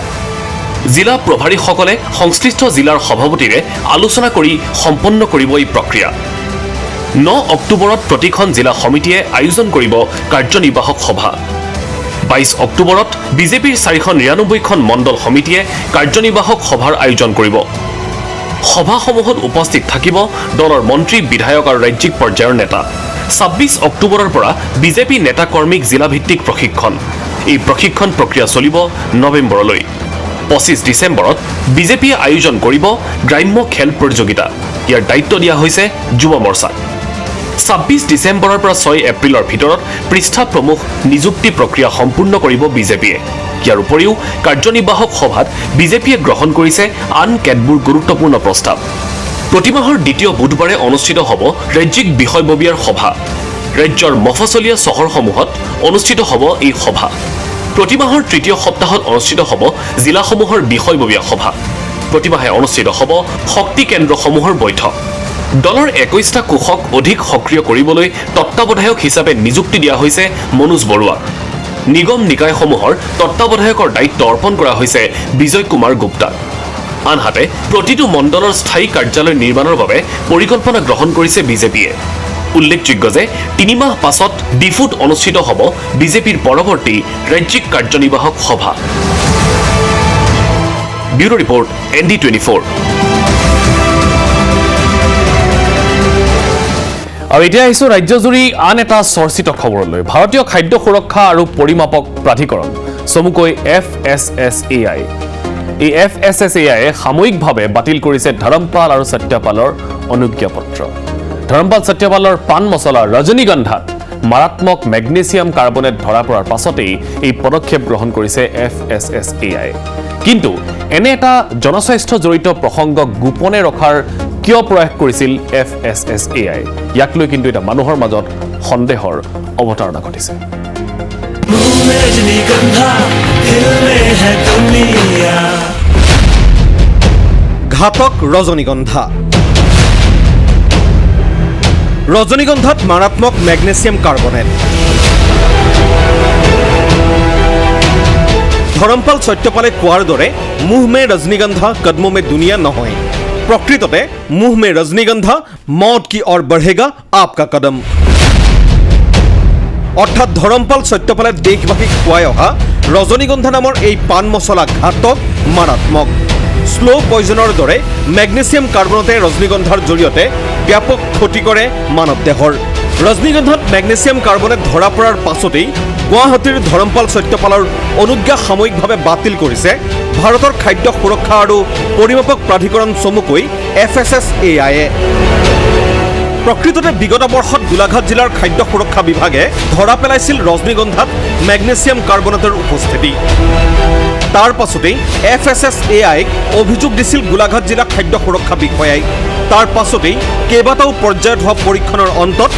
জিলা প্ৰভাৰীসকলে সংশ্লিষ্ট জিলাৰ সভাপতিৰে আলোচনা কৰি সম্পন্ন কৰিব এই প্ৰক্ৰিয়া 9 অক্টোবৰত প্ৰতিখন জিলা সমিতিয়ে আয়োজন কৰিব কাৰ্যনিৰ্বাহক সভা 22 অক্টোবৰত বিজেপিৰ 499খন মণ্ডল সমিতিয়ে কাৰ্যনিৰ্বাহক সভাৰ আয়োজন কৰিব সভাসমূহত উপস্থিত থাকিব দলৰ মন্ত্ৰী বিধায়ক আৰু ৰাজ্যিক পৰ্যায়ৰ নেতা 26 অক্টোবৰৰ পৰা বিজেপি নেতা কৰ্মীক জিলাভিত্তিক প্ৰশিক্ষণ এই প্ৰশিক্ষণ প্ৰক্ৰিয়া চলিব নৱেম্বৰলৈ 25 ডিচেম্বৰত বিজেপিয়ে আয়োজন কৰিব গ্ৰাম্য খেল প্ৰতিযোগিতা ইয়াৰ দায়িত্ব দিয়া হৈছে যুৱ মৰ্চাক 26 ডিচেম্বৰৰ পৰা 6 এপ্ৰিলৰ ভিতৰত পৃষ্ঠা প্ৰমুখ নিযুক্তি প্ৰক্ৰিয়া সম্পূৰ্ণ কৰিব বিজেপিয়ে। ইয়াৰ উপৰিও কাৰ্যনিৰ্বাহক সভাত বিজেপিয়ে গ্ৰহণ কৰিছে আন কেতবোৰ গুৰুত্বপূৰ্ণ প্ৰস্তাৱ। প্ৰতিমাহৰ দ্বিতীয় বুধবাৰে অনুষ্ঠিত হ'ব ৰাজ্যিক বিষয়ববীয়াৰ সভা। ৰাজ্যৰ মফচলীয়া চহৰসমূহত অনুষ্ঠিত হ'ব এই সভা। প্ৰতিমাহৰ তৃতীয় সপ্তাহত অনুষ্ঠিত হ'ব জিলাসমূহৰ বিষয়ববীয়া সভা। প্ৰতিমাহে অনুষ্ঠিত হ'ব শক্তি কেন্দ্ৰসমূহৰ বৈঠক। দলৰ 21টা কোষক অধিক সক্ৰিয় কৰিবলৈ তত্ত্বাৱধায়ক হিচাপে নিযুক্তি দিয়া হৈছে মনোজ বৰুৱাক। নিগম নিকায়সমূহৰ তত্ত্বাৱধায়কৰ দায়িত্ব অৰ্পণ কৰা হৈছে বিজয় কুমাৰ গুপ্তাক। আনহাতে প্ৰতিটো মণ্ডলৰ স্থায়ী কাৰ্যালয় নিৰ্মাণৰ বাবে পৰিকল্পনা গ্ৰহণ কৰিছে বিজেপিয়ে। উল্লেখযোগ্য যে 3 মাহ পাছত ডিফুত অনুষ্ঠিত হ'ব বিজেপিৰ পৰৱৰ্তী ৰাজ্যিক কাৰ্যনিৰ্বাহক সভা। Bureau report ND24। আৰু এতিয়া আহিছো ৰাজ্যজুৰি আন এটা চৰ্চিত খবৰলৈ। ভাৰতীয় খাদ্য সুৰক্ষা আৰু পৰিমাপক প্ৰাধিকৰণ চমুকৈ FSSAI। এই FSSAI সাময়িকভাৱে বাতিল কৰিছে ধৰমপাল আৰু সত্যপালৰ অনুজ্ঞাপত্ৰ। ধৰমপাল সত্যপালৰ পান মছলা ৰজনীগন্ধাত মাৰাত্মক মেগনেছিয়াম কাৰ্বনেট ধৰা পৰাৰ পাছতেই এই পদক্ষেপ গ্ৰহণ কৰিছে FSSAI। কিন্তু এনে এটা জনস্বাস্থ্য জড়িত প্ৰসংগক গোপনে ৰখাৰ কিয় প্ৰয়াস কৰিছিল FSSAI? ইয়াক লৈ কিন্তু এটা মানুহৰ মাজত সন্দেহৰ অৱতাৰণা ঘটিছে। ঘাতক ৰজনীগন্ধা। ৰজনীগন্ধাত মাৰাত্মক মেগনেছিয়াম কাৰ্বনেট। ধৰমপাল সত্যপালে কোৱাৰ দৰে মুহ মে ৰজনীগন্ধা কদমো মে দুনিয়া নহয়। প্ৰকৃততে মুহ মে ৰজনীগন্ধা মৌত কি অৰ বঢ়েগা আপকা কদম। অৰ্থাৎ ধৰমপাল সত্যপালে দেশবাসীক খুৱাই অহা ৰজনীগন্ধা নামৰ এই পান মছলা ঘাতক, মাৰাত্মক। স্লো পয়জনৰ দৰে মেগনেছিয়াম কাৰ্বনেটে ৰজনীগন্ধাৰ জৰিয়তে ব্যাপক ক্ষতি কৰে মানৱ দেহৰ। ৰজনীগন্ধাত মেগনেছিয়াম কাৰ্বনেট ধৰা পৰাৰ পাছতেই গুৱাহাটীৰ ধৰমপাল সত্যপালৰ অনুজ্ঞা সাময়িকভাৱে বাতিল কৰিছে ভাৰতৰ খাদ্য সুৰক্ষা আৰু পৰিমাপক প্ৰাধিকৰণ চমুকৈ FSSAI-এ। প্ৰকৃততে বিগত বৰ্ষত গোলাঘাট জিলাৰ খাদ্য সুৰক্ষা বিভাগে ধৰা পেলাইছিল ৰজনীগন্ধাত মেগনেছিয়াম কাৰ্বনেটৰ উপস্থিতি। তাৰ পাছতেই FSSAI-ক অভিযোগ দিছিল গোলাঘাট জিলা খাদ্য সুৰক্ষা বিষয়াই। তাৰ পাছতেই কেইবাটাও পৰ্যায়ত হোৱা পৰীক্ষণৰ অন্তত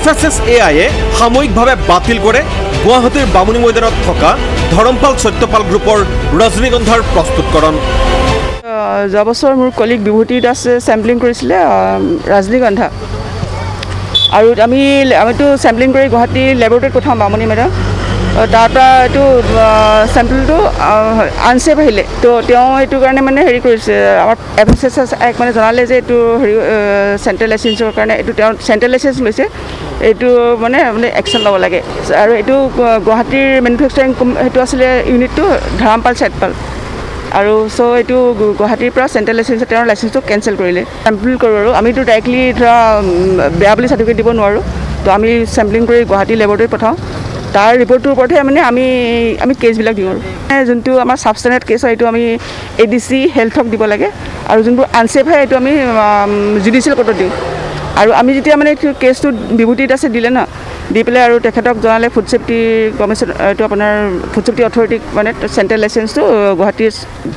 FSSAI-এ সাময়িকভাৱে বাতিল কৰে গুৱাহাটীৰ বামুণী ময়দানত থকা ধৰমপাল সত্যপাল গ্ৰুপৰ ৰজনীগন্ধাৰ প্ৰস্তুতকৰণ। যোৱা বছৰ মোৰ কলিগ বিভূতি দাসে চেম্পলিং কৰিছিলে ৰজনীগন্ধা, আৰু আমিতো চেম্পলিং কৰি গুৱাহাটী লেবৰেটৰীত পঠাওঁ বামুণী ময়দান। তাৰপৰা এইটো চেম্পলটো আনচেফ আহিলে, তো তেওঁ এইটো কাৰণে মানে হেৰি কৰিছে, আমাৰ FSSAI মানে জনালে যে এইটো হেৰি চেণ্ট্ৰেল লাইচেঞ্চৰ কাৰণে এইটো তেওঁ চেণ্ট্ৰেল লাইচেঞ্চ লৈছে, এইটো মানে একশ্যন ল'ব লাগে। আৰু এইটো গুৱাহাটীৰ মেনুফেকচাৰিং সেইটো আছিলে ইউনিটটো ধৰমপাল সত্যপাল, আৰু চ' এইটো গুৱাহাটীৰ পৰা চেণ্ট্ৰেল লাইচেঞ্চ তেওঁৰ লাইচেঞ্চটো কেঞ্চেল কৰিলে। চেম্পল কৰোঁ আৰু আমিতো ডাইৰেক্টলি ধৰা বেয়া বুলি চাৰ্টিফিকেট দিব নোৱাৰোঁ, তো আমি চেম্পলিং কৰি গুৱাহাটী লেবৰেটৰীত পঠাওঁ। তাৰ ৰিপৰ্টটোৰ ওপৰতহে মানে আমি কেছবিলাক দিওঁ। আৰু যোনটো আমাৰ ছাবষ্টেণ্ডাৰ্ড কেছ হয় এইটো আমি ADC হেল্থক দিব লাগে, আৰু যোনবোৰ আনচেফ হয় এইটো আমি জুডিচিয়েল কোৰ্টত দিওঁ। আৰু আমি যেতিয়া মানে কেছটো বিভূতি দাসে দিলে ন, দি পেলাই আৰু তেখেতক জনালে ফুড ছেফটি কমিশ্যন, এইটো আপোনাৰ ফুড ছেফটি অথৰিটিক মানে চেণ্ট্ৰেল লাইচেঞ্চটো গুৱাহাটীৰ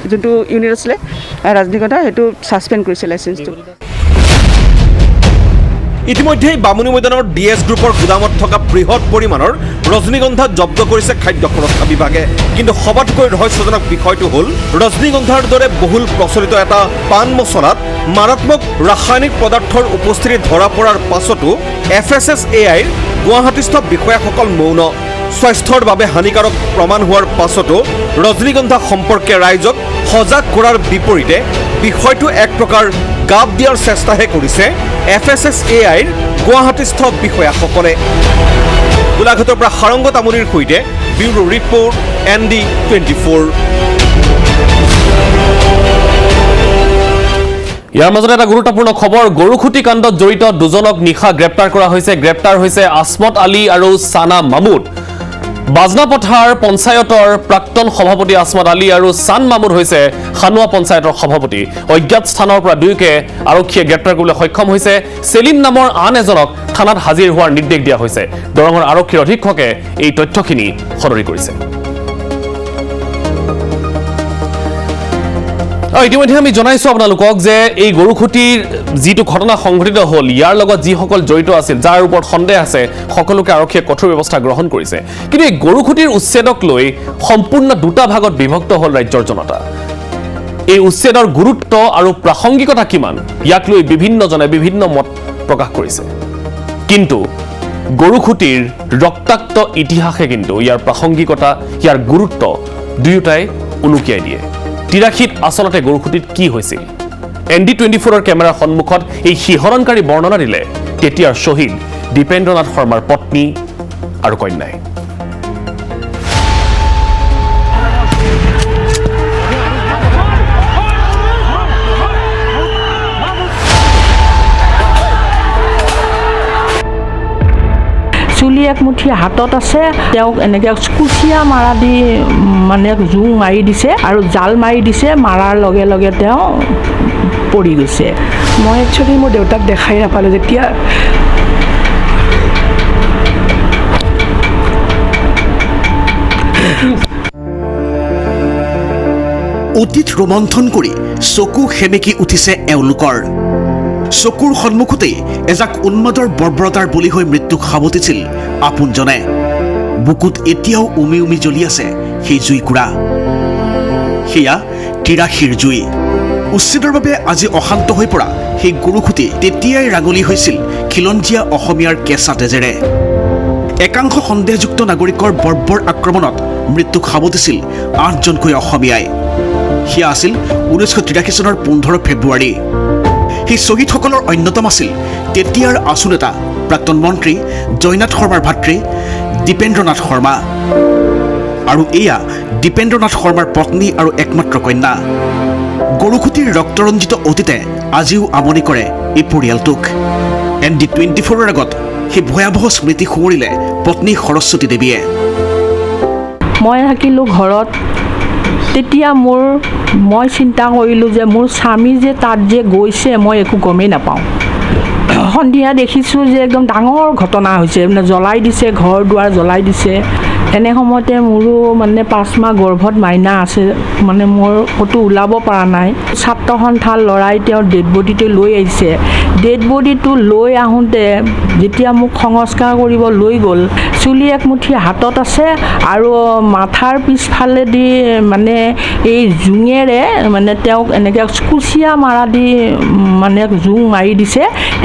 যোনটো ইউনিট আছিলে ৰজনীগন্ধা সেইটো ছাছপেণ্ড কৰিছে লাইচেঞ্চটো। ইতিমধ্যেই বামুণী ময়দানৰ DS গ্ৰুপৰ গুদামত থকা বৃহৎ পৰিমাণৰ ৰজনীগন্ধা জব্দ কৰিছে খাদ্য সুৰক্ষা বিভাগে। কিন্তু সবাতকৈ ৰহস্যজনক বিষয়টো হ'ল ৰজনীগন্ধাৰ দৰে বহুল প্ৰচলিত এটা পান মছলাত মাৰাত্মক ৰাসায়নিক পদাৰ্থৰ উপস্থিতি ধৰা পৰাৰ পাছতো FSSAI-ৰ গুৱাহাটীস্থ বিষয়াসকল মৌন। স্বাস্থ্যৰ বাবে হানিকাৰক প্ৰমাণ হোৱাৰ পাছতো ৰজনীগন্ধা সম্পৰ্কে ৰাইজক সজাগ কৰাৰ বিপৰীতে বিষয়টো এক প্ৰকাৰ গাপ দিয়াৰ চেষ্টাহে কৰিছে FSSAI-ৰ গুৱাহাটীস্থ বিষয়াসকলে। গোলাঘাটৰ পৰা সাৰংগ তামুলীৰ সৈতে ব্যুৰো ৰিপৰ্ট ND24। ইয়াৰ মাজতে এটা গুৰুত্বপূৰ্ণ খবৰ, গৰুখুটি কাণ্ডত জড়িত দুজনক নিশা গ্ৰেপ্তাৰ কৰা হৈছে। গ্ৰেপ্তাৰ হৈছে আছমত আলী আৰু ছানা মামুদ। বাজনাপথাৰ পঞ্চায়তৰ প্ৰাক্তন সভাপতি আছমাত আলী আৰু চান মামুদ হৈছে খানুৱা পঞ্চায়তৰ সভাপতি। অজ্ঞাত স্থানৰ পৰা দুয়োকে আৰক্ষীয়ে গ্ৰেপ্তাৰ কৰিবলৈ সক্ষম হৈছে। সেলিম নামৰ আন এজনক থানাত হাজিৰ হোৱাৰ নিৰ্দেশ দিয়া হৈছে। দৰঙৰ আৰক্ষীৰ অধীক্ষকে এই তথ্যখিনি সদৰি কৰিছে। ইতিমধ্যে আমি জনাইছো আপোনালোকক যে এই গৰুখুটিৰ যিটো ঘটনা সংঘটিত হ'ল ইয়াৰ লগত যিসকল জড়িত আছিল, যাৰ ওপৰত সন্দেহ আছে, সকলোকে আৰক্ষীয়ে কঠোৰ ব্যৱস্থা গ্ৰহণ কৰিছে। কিন্তু এই গৰুখুটিৰ উচ্ছেদক লৈ সম্পূৰ্ণ দুটা ভাগত বিভক্ত হ'ল ৰাজ্যৰ জনতা। এই উচ্ছেদৰ গুৰুত্ব আৰু প্ৰাসংগিকতা কিমান, ইয়াক লৈ বিভিন্নজনে বিভিন্ন মত প্ৰকাশ কৰিছে। কিন্তু গৰুখুটিৰ ৰক্তাক্ত ইতিহাসে কিন্তু ইয়াৰ প্ৰাসংগিকতা, ইয়াৰ গুৰুত্ব দুয়োটাই উনুকিয়াই দিয়ে। 83 আচলতে গৰুখুটিত কি হৈছিল? ND24ৰ কেমেৰাৰ সন্মুখত এই শিহৰণকাৰী বৰ্ণনা দিলে তেতিয়াৰ শ্বহীদ দীপেন্দ্ৰনাথ শৰ্মাৰ পত্নী আৰু কন্যাই। চুলি একমুঠি হাতত আছে, তেওঁক এনেকৈ কুচিয়া মাৰা দি মানে জোং মাৰি দিছে আৰু জাল মাৰি দিছে। মাৰাৰ লগে লগে তেওঁ পৰি গৈছে। মই একচুৱেলি মোৰ দেউতাক দেখাই নাপালোঁ। যেতিয়া অতীত ৰোমন্থন কৰি চকু সেমেকি উঠিছে এওঁলোকৰ। চকুৰ সন্মুখতেই এজাক উন্মাদৰ বৰ্বৰতাৰ বলি হৈ মৃত্যুক সাৱটিছিল আপোনজনে। বুকুত এতিয়াও উমি উমি জ্বলি আছে সেই জুইকুৰা। সেয়া 83ৰ জুই। উচ্ছেদৰ বাবে আজি অশান্ত হৈ পৰা সেই গৰুখুটি তেতিয়াই ৰাঙলী হৈছিল খিলঞ্জীয়া অসমীয়াৰ কেঁচা তেজেৰে। একাংশ সন্দেহযুক্ত নাগৰিকৰ বৰ্বৰ আক্ৰমণত মৃত্যুক সাৱটিছিল 8জনকৈ অসমীয়াই। সেয়া আছিল 1983 চনৰ 15 ফেব্ৰুৱাৰী। সেই শ্বহীদসকলৰ অন্যতম আছিল তেতিয়াৰ আছু নেতা প্ৰাক্তন মন্ত্ৰী জয়নাথ শৰ্মাৰ ভাতৃ দীপেন্দ্ৰনাথ শৰ্মা। আৰু এয়া দীপেন্দ্ৰনাথ শৰ্মাৰ পত্নী আৰু একমাত্ৰ কন্যা। গৰুখুটিৰ ৰক্তৰঞ্জিত অতীতে আজিও আমনি কৰে এই পৰিয়ালটোক। ND24ৰ আগত সেই ভয়াৱহ স্মৃতি সোঁৱৰিলে পত্নী সৰস্বতী দেৱীয়ে। মই থাকিলোঁ ঘৰত। তেতিয়া মই চিন্তা কৰিলোঁ যে মোৰ স্বামী যে তাত যে গৈছে মই একো গমেই নাপাওঁ। সন্ধিয়া দেখিছোঁ যে একদম ডাঙৰ ঘটনা হৈছে, মানে জ্বলাই দিছে, ঘৰ দুৱাৰ জ্বলাই দিছে। এনে সময়তে মোৰো মানে 5 মাহ গৰ্ভত মাইনা আছে, মানে মোৰ ক'তো ওলাব পৰা নাই। ছাত্ৰ সন্থাৰ ল'ৰাই তেওঁৰ ডেড বডিটো লৈ আহিছে। ডেড বডিটো লৈ আহোঁতে যেতিয়া মোক সংস্কাৰ কৰিব লৈ গ'ল, চুলি একমুঠি হাতত আছে আৰু মাথাৰ পিছফালেদি মানে এই জোঙেৰে মানে তেওঁক এনেকৈ কুচিয়া মাৰা দি মানে জোং মাৰি দিছে।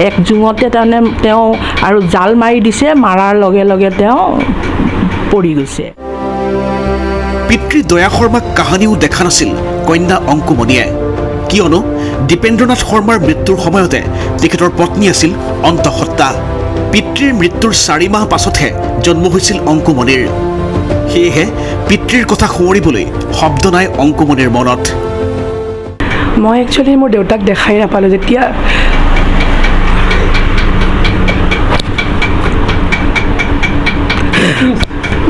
এক জোঙতে তাৰমানে তেওঁ আৰু জাল মাৰি দিছে। মাৰাৰ লগে লগে তেওঁ পৰি গৈছে। পিতৃ দয়া শৰ্মাক কাহানিও দেখা নাছিল কন্যা অংকুমণিয়ে, কিয়নো দীপেন্দ্ৰনাথ শৰ্মাৰ মৃত্যুৰ সময়তে তেখেতৰ পত্নী আছিল অন্তঃসত্ত্বা। পিতৃৰ মৃত্যুৰ 4 মাহ পাছতহে জন্ম হৈছিল অংকুমণিৰ। সেয়েহে পিতৃৰ কথা সোঁৱৰিবলৈ শব্দ নাই অংকুমণিৰ মনত। মই একচুৱেলি মোৰ দেউতাক দেখাই নাপালোঁ। যেতিয়া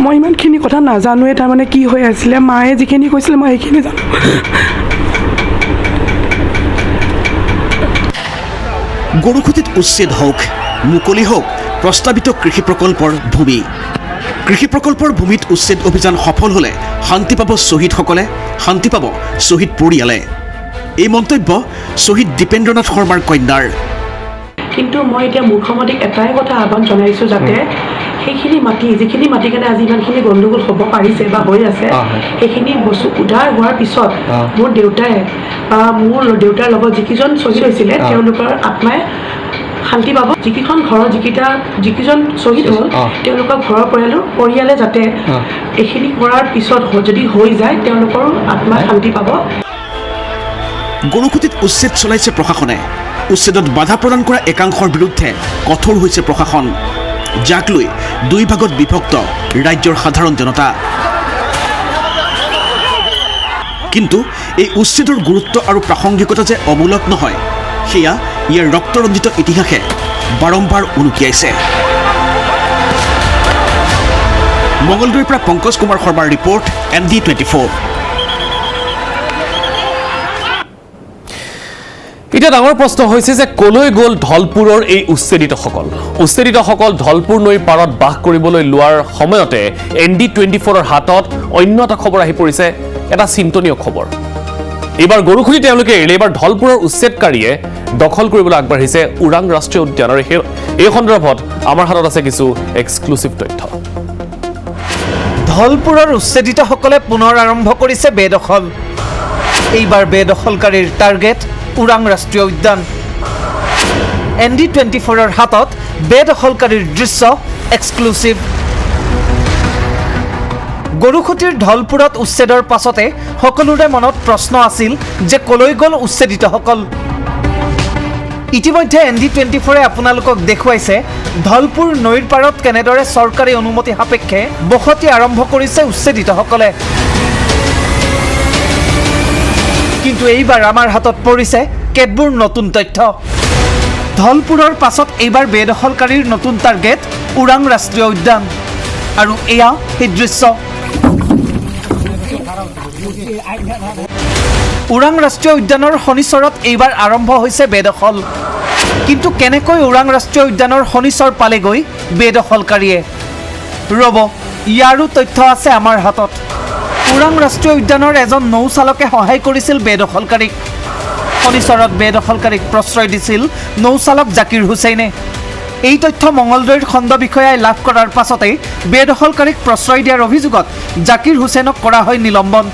মই ইমানখিনি কথা নাজানোৱে, তাৰমানে কি হৈ আছিলে। মায়ে যিখিনি কৈছিলে মই সেইখিনি জানো। গৰুখুটিত উচ্ছেদ হওক, মুকলি হওক প্ৰস্তাৱিত কৃষি প্ৰকল্পৰ ভূমি। কৃষি প্ৰকল্পৰ ভূমিত উচ্ছেদ অভিযান সফল হ'লে শান্তি পাব শ্বহীদসকলে, শান্তি পাব শ্বহীদ পৰিয়ালে। এই মন্তব্য শ্বহীদ দীপেন্দ্ৰনাথ শৰ্মাৰ কন্যাৰ। কিন্তু মই এতিয়া মুখ্যমন্ত্ৰীক এটাই কথা আহ্বান জনাইছোঁ, যাতে সেইখিনি মাটি, যিখিনি মাটিৰ কাৰণে আজি ইমানখিনি গণ্ডগোল হ'ব পাৰিছে বা হৈ আছে, সেইখিনি বস্তু উদ্ধাৰ হোৱাৰ পিছত মোৰ দেউতাই বা মোৰ দেউতাৰ লগত যিকেইজন শ্বহীদ হৈছিলে তেওঁলোকৰ আত্মাই শান্তি পাব। যিকেইখন ঘৰৰ যিকেইজন শ্বহীদ হ'ল তেওঁলোকৰ ঘৰৰ পৰিয়ালে যাতে এইখিনি কৰাৰ পিছত যদি হৈ যায় তেওঁলোকৰ আত্মাই শান্তি পাব। গৰুখুটিত উচ্ছেদ চলাইছে প্ৰশাসনে। উচ্ছেদত বাধা প্ৰদান কৰা একাংশৰ বিৰুদ্ধে কঠোৰ হৈছে প্ৰশাসন, যাক লৈ 2 ভাগত বিভক্ত ৰাজ্যৰ সাধাৰণ জনতা। কিন্তু এই উচ্ছেদৰ গুৰুত্ব আৰু প্ৰাসংগিকতা যে অমূলক নহয়, সেয়া ইয়াৰ ৰক্তৰঞ্জিত ইতিহাসে বাৰম্বাৰ উনুকিয়াইছে। মঙলদৈৰ পৰা পংকজ কুমাৰ শৰ্মাৰ ৰিপৰ্ট ND24। এতিয়া ডাঙৰ প্ৰশ্ন হৈছে যে কলৈ গ'ল ধলপুৰৰ এই উচ্ছেদিতসকল ধলপুৰ নৈৰ পাৰত বাস কৰিবলৈ লোৱাৰ সময়তে ND24ৰ হাতত অন্য এটা খবৰ আহি পৰিছে, এটা চিন্তনীয় খবৰ। এইবাৰ গৰুখুটি তেওঁলোকে এৰিলে, এইবাৰ ধলপুৰৰ উচ্ছেদকাৰীয়ে দখল কৰিবলৈ আগবাঢ়িছে ওৰাং ৰাষ্ট্ৰীয় উদ্যান। আৰু এই সন্দৰ্ভত আমাৰ হাতত আছে কিছু এক্সক্লুচিভ তথ্য। ধলপুৰৰ উচ্ছেদিতসকলে পুনৰ আৰম্ভ কৰিছে বেদখল। এইবাৰ বেদখলকাৰীৰ টাৰ্গেট ওৰাং ৰাষ্ট্ৰীয় উদ্যান। ND24ৰ হাতত বেদখলকাৰীৰ দৃশ্য এক্সক্লুচিভ। গৰুখুটিৰ ধলপুৰত উচ্ছেদৰ পাছতে সকলোৰে মনত প্ৰশ্ন আছিল যে কলৈ গ'ল উচ্ছেদিতসকল। ইতিমধ্যে ND24ৰে আপোনালোকক দেখুৱাইছে ধলপুৰ নৈৰ পাৰত কেনেদৰে চৰকাৰী অনুমতি সাপেক্ষে বসতি আৰম্ভ কৰিছে উচ্ছেদিতসকলে। কিন্তু এইবাৰ আমাৰ হাতত পৰিছে কেতবোৰ নতুন তথ্য। ধলপুৰৰ পাছত এইবাৰ বেদখলকাৰীৰ নতুন টাৰ্গেট ওৰাং ৰাষ্ট্ৰীয় উদ্যান। আৰু এয়া সেই দৃশ্য। ওৰাং ৰাষ্ট্ৰীয় উদ্যানৰ শনিচৰত এইবাৰ আৰম্ভ হৈছে বেদখল। কিন্তু কেনেকৈ ওৰাং ৰাষ্ট্ৰীয় উদ্যানৰ শনিচৰ পালেগৈ বেদখলকাৰীয়ে? ৰ'ব, ইয়াৰো তথ্য আছে আমাৰ হাতত। ওৰাং ৰাষ্ট্ৰীয় উদ্যানৰ এজন নৌ চালকে সহায় কৰিছিল বেদখলকাৰীক। শনিচৰত বেদখলকাৰীক প্ৰশ্ৰয় দিছিল নৌ চালক জাকিৰ হুছেইনে। এই তথ্য মঙলদৈৰ খণ্ড বিষয়াই লাভ কৰাৰ পাছতে বেদখলকাৰীক প্ৰশ্ৰয় দিয়াৰ অভিযোগত জাকিৰ হুছেইনক কৰা হয় নিলম্বন।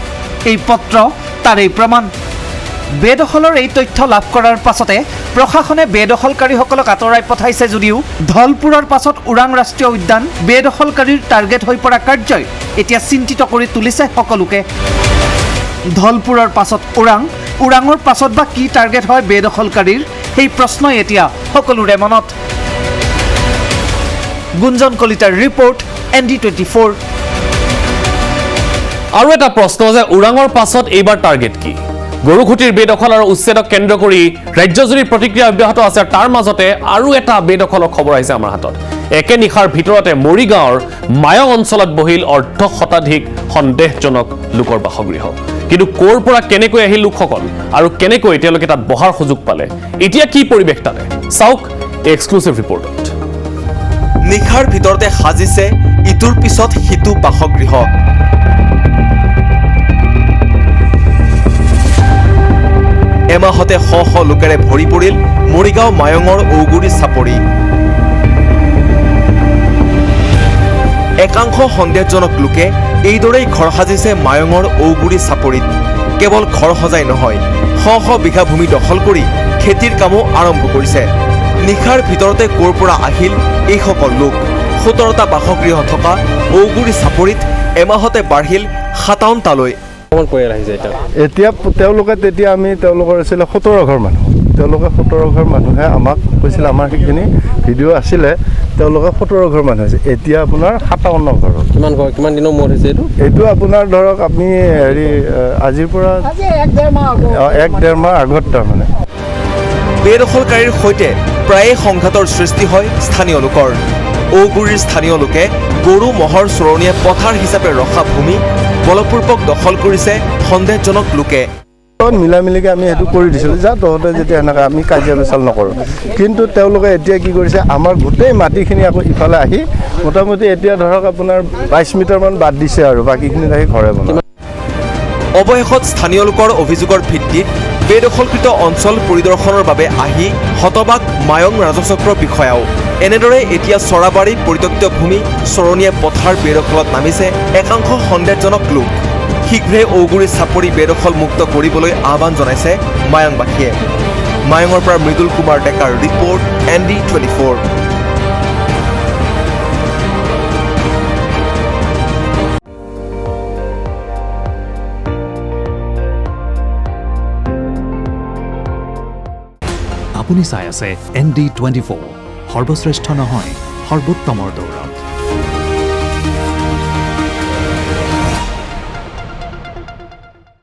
এই পত্ৰ তাৰেই প্ৰমাণ। বেদখলৰ এই তথ্য লাভ কৰাৰ পাছতে প্ৰশাসনে বেদখলকাৰীসকলক আঁতৰাই পঠাইছে যদিও ধলপুৰৰ পাছত ওৰাং ৰাষ্ট্ৰীয় উদ্যান বেদখলকাৰীৰ টাৰ্গেট হৈ পৰা কাৰ্যই এতিয়া চিন্তিত কৰি তুলিছে সকলোকে। ধলপুৰৰ পাছত ওৰাঙৰ পাছত বা কি টাৰ্গেট হয় বেদখলকাৰীৰ, সেই প্ৰশ্নই এতিয়া সকলোৰে মনত। গুঞ্জন কলিতাৰ ৰিপৰ্ট ND24। আৰু এটা প্ৰশ্ন যে ওৰাঙৰ পাছত এইবাৰ টাৰ্গেট কি? গৰুখুটিৰ বেদখল আৰু উচ্ছেদক কেন্দ্ৰ কৰি ৰাজ্যজুৰি প্ৰতিক্ৰিয়া অব্যাহত আছে। তাৰ মাজতে আৰু এটা বেদখলৰ খবৰ আহিছে আমাৰ হাতত। একে নিশাৰ ভিতৰতে মৰিগাঁৱৰ মায়ং অঞ্চলত বহিল অৰ্ধশতাধিক সন্দেহজনক লোকৰ বাসগৃহ। কিন্তু ক'ৰ পৰা কেনেকৈ আহিল লোকসকল আৰু কেনেকৈ তেওঁলোকে তাত বহাৰ সুযোগ পালে, এতিয়া কি পৰিৱেশ তাতে, চাওক এক্সক্লুচিভ ৰিপৰ্টত। নিশাৰ ভিতৰতে সাজিছে ইটোৰ পিছত সিটো বাসগৃহ। এমাহতে শ শ লোকেৰে ভৰি পৰিল মৰিগাঁও মায়ঙৰ ঔগুৰি চাপৰি। একাংশ সন্দেহজনক লোকে এইদৰেই ঘৰ সাজিছে মায়ঙৰ ঔগুৰি চাপৰিত। কেৱল ঘৰ সজাই নহয়, শ শ বিঘা ভূমি দখল কৰি খেতিৰ কামো আৰম্ভ কৰিছে। নিশাৰ ভিতৰতে ক'ৰ পৰা আহিল এইসকল লোক? 17টা বাসগৃহ থকা ঔগুৰি চাপৰিত এমাহতে বাঢ়িল 57টালৈ। এতিয়া তেতিয়া আমি তেওঁলোকৰ আছিলে 17 ঘৰ মানুহ। তেওঁলোকে 17 ঘৰ মানুহে আমাক কৈছিলে, আমাৰ সেইখিনি ভিডিঅ' আছিলে, তেওঁলোকে 17 ঘৰ মানুহ আছে। এতিয়া আপোনাৰ 57 ঘৰ। কিমান দিনৰ মূৰত হৈছে এইটো আপোনাৰ ধৰক আপুনি আজিৰ পৰা 1-1.5 মাহ আগত তাৰমানে। বেদখলকাৰীৰ সৈতে প্ৰায়ে সংঘাতৰ সৃষ্টি হয় স্থানীয় লোকৰ। ঔগুৰিৰ স্থানীয় লোকে গৰু মহৰ চৰণীয়া পথাৰ হিচাপে ৰখা ভূমি বলপূৰ্বক দখল কৰিছে সন্দেহজনক লোকে। মিলা মিলিকে আমি সেইটো কৰি দিছিলোঁ, যা তহঁতে যেতিয়া এনেকৈ আমি কাজিয়া পেচাল নকৰোঁ। কিন্তু তেওঁলোকে এতিয়া কি কৰিছে, আমাৰ গোটেই মাটিখিনি আকৌ ইফালে আহি মোটামুটি এতিয়া ধৰক আপোনাৰ 22 মিটাৰমান বাদ দিছে আৰু বাকীখিনিত আহি ঘৰে বনায়। অৱশেষত স্থানীয় লোকৰ অভিযোগৰ ভিত্তিত বেদখলকৃত অঞ্চল পৰিদৰ্শনৰ বাবে আহি হতবাক মায়ং ৰাজচক্ৰ বিষয়াও। এনেদৰে এতিয়া চৰাবাৰী পৰিত্যক্ত ভূমি চৰণীয়া পথাৰ বেদখলত নামিছে একাংশ সন্দেহজনক লোক। শীঘ্ৰে ঔগুৰি চাপৰি বেদখল মুক্ত কৰিবলৈ আহ্বান জনাইছে মায়ংবাসীয়ে। মায়ঙৰ পৰা মৃদুল কুমাৰ ডেকাৰ ৰিপৰ্ট ND24। আপুনি চাই আছে ND24, সৰ্বশ্ৰেষ্ঠ নহয় সৰ্বোত্তমৰ দৌৰ।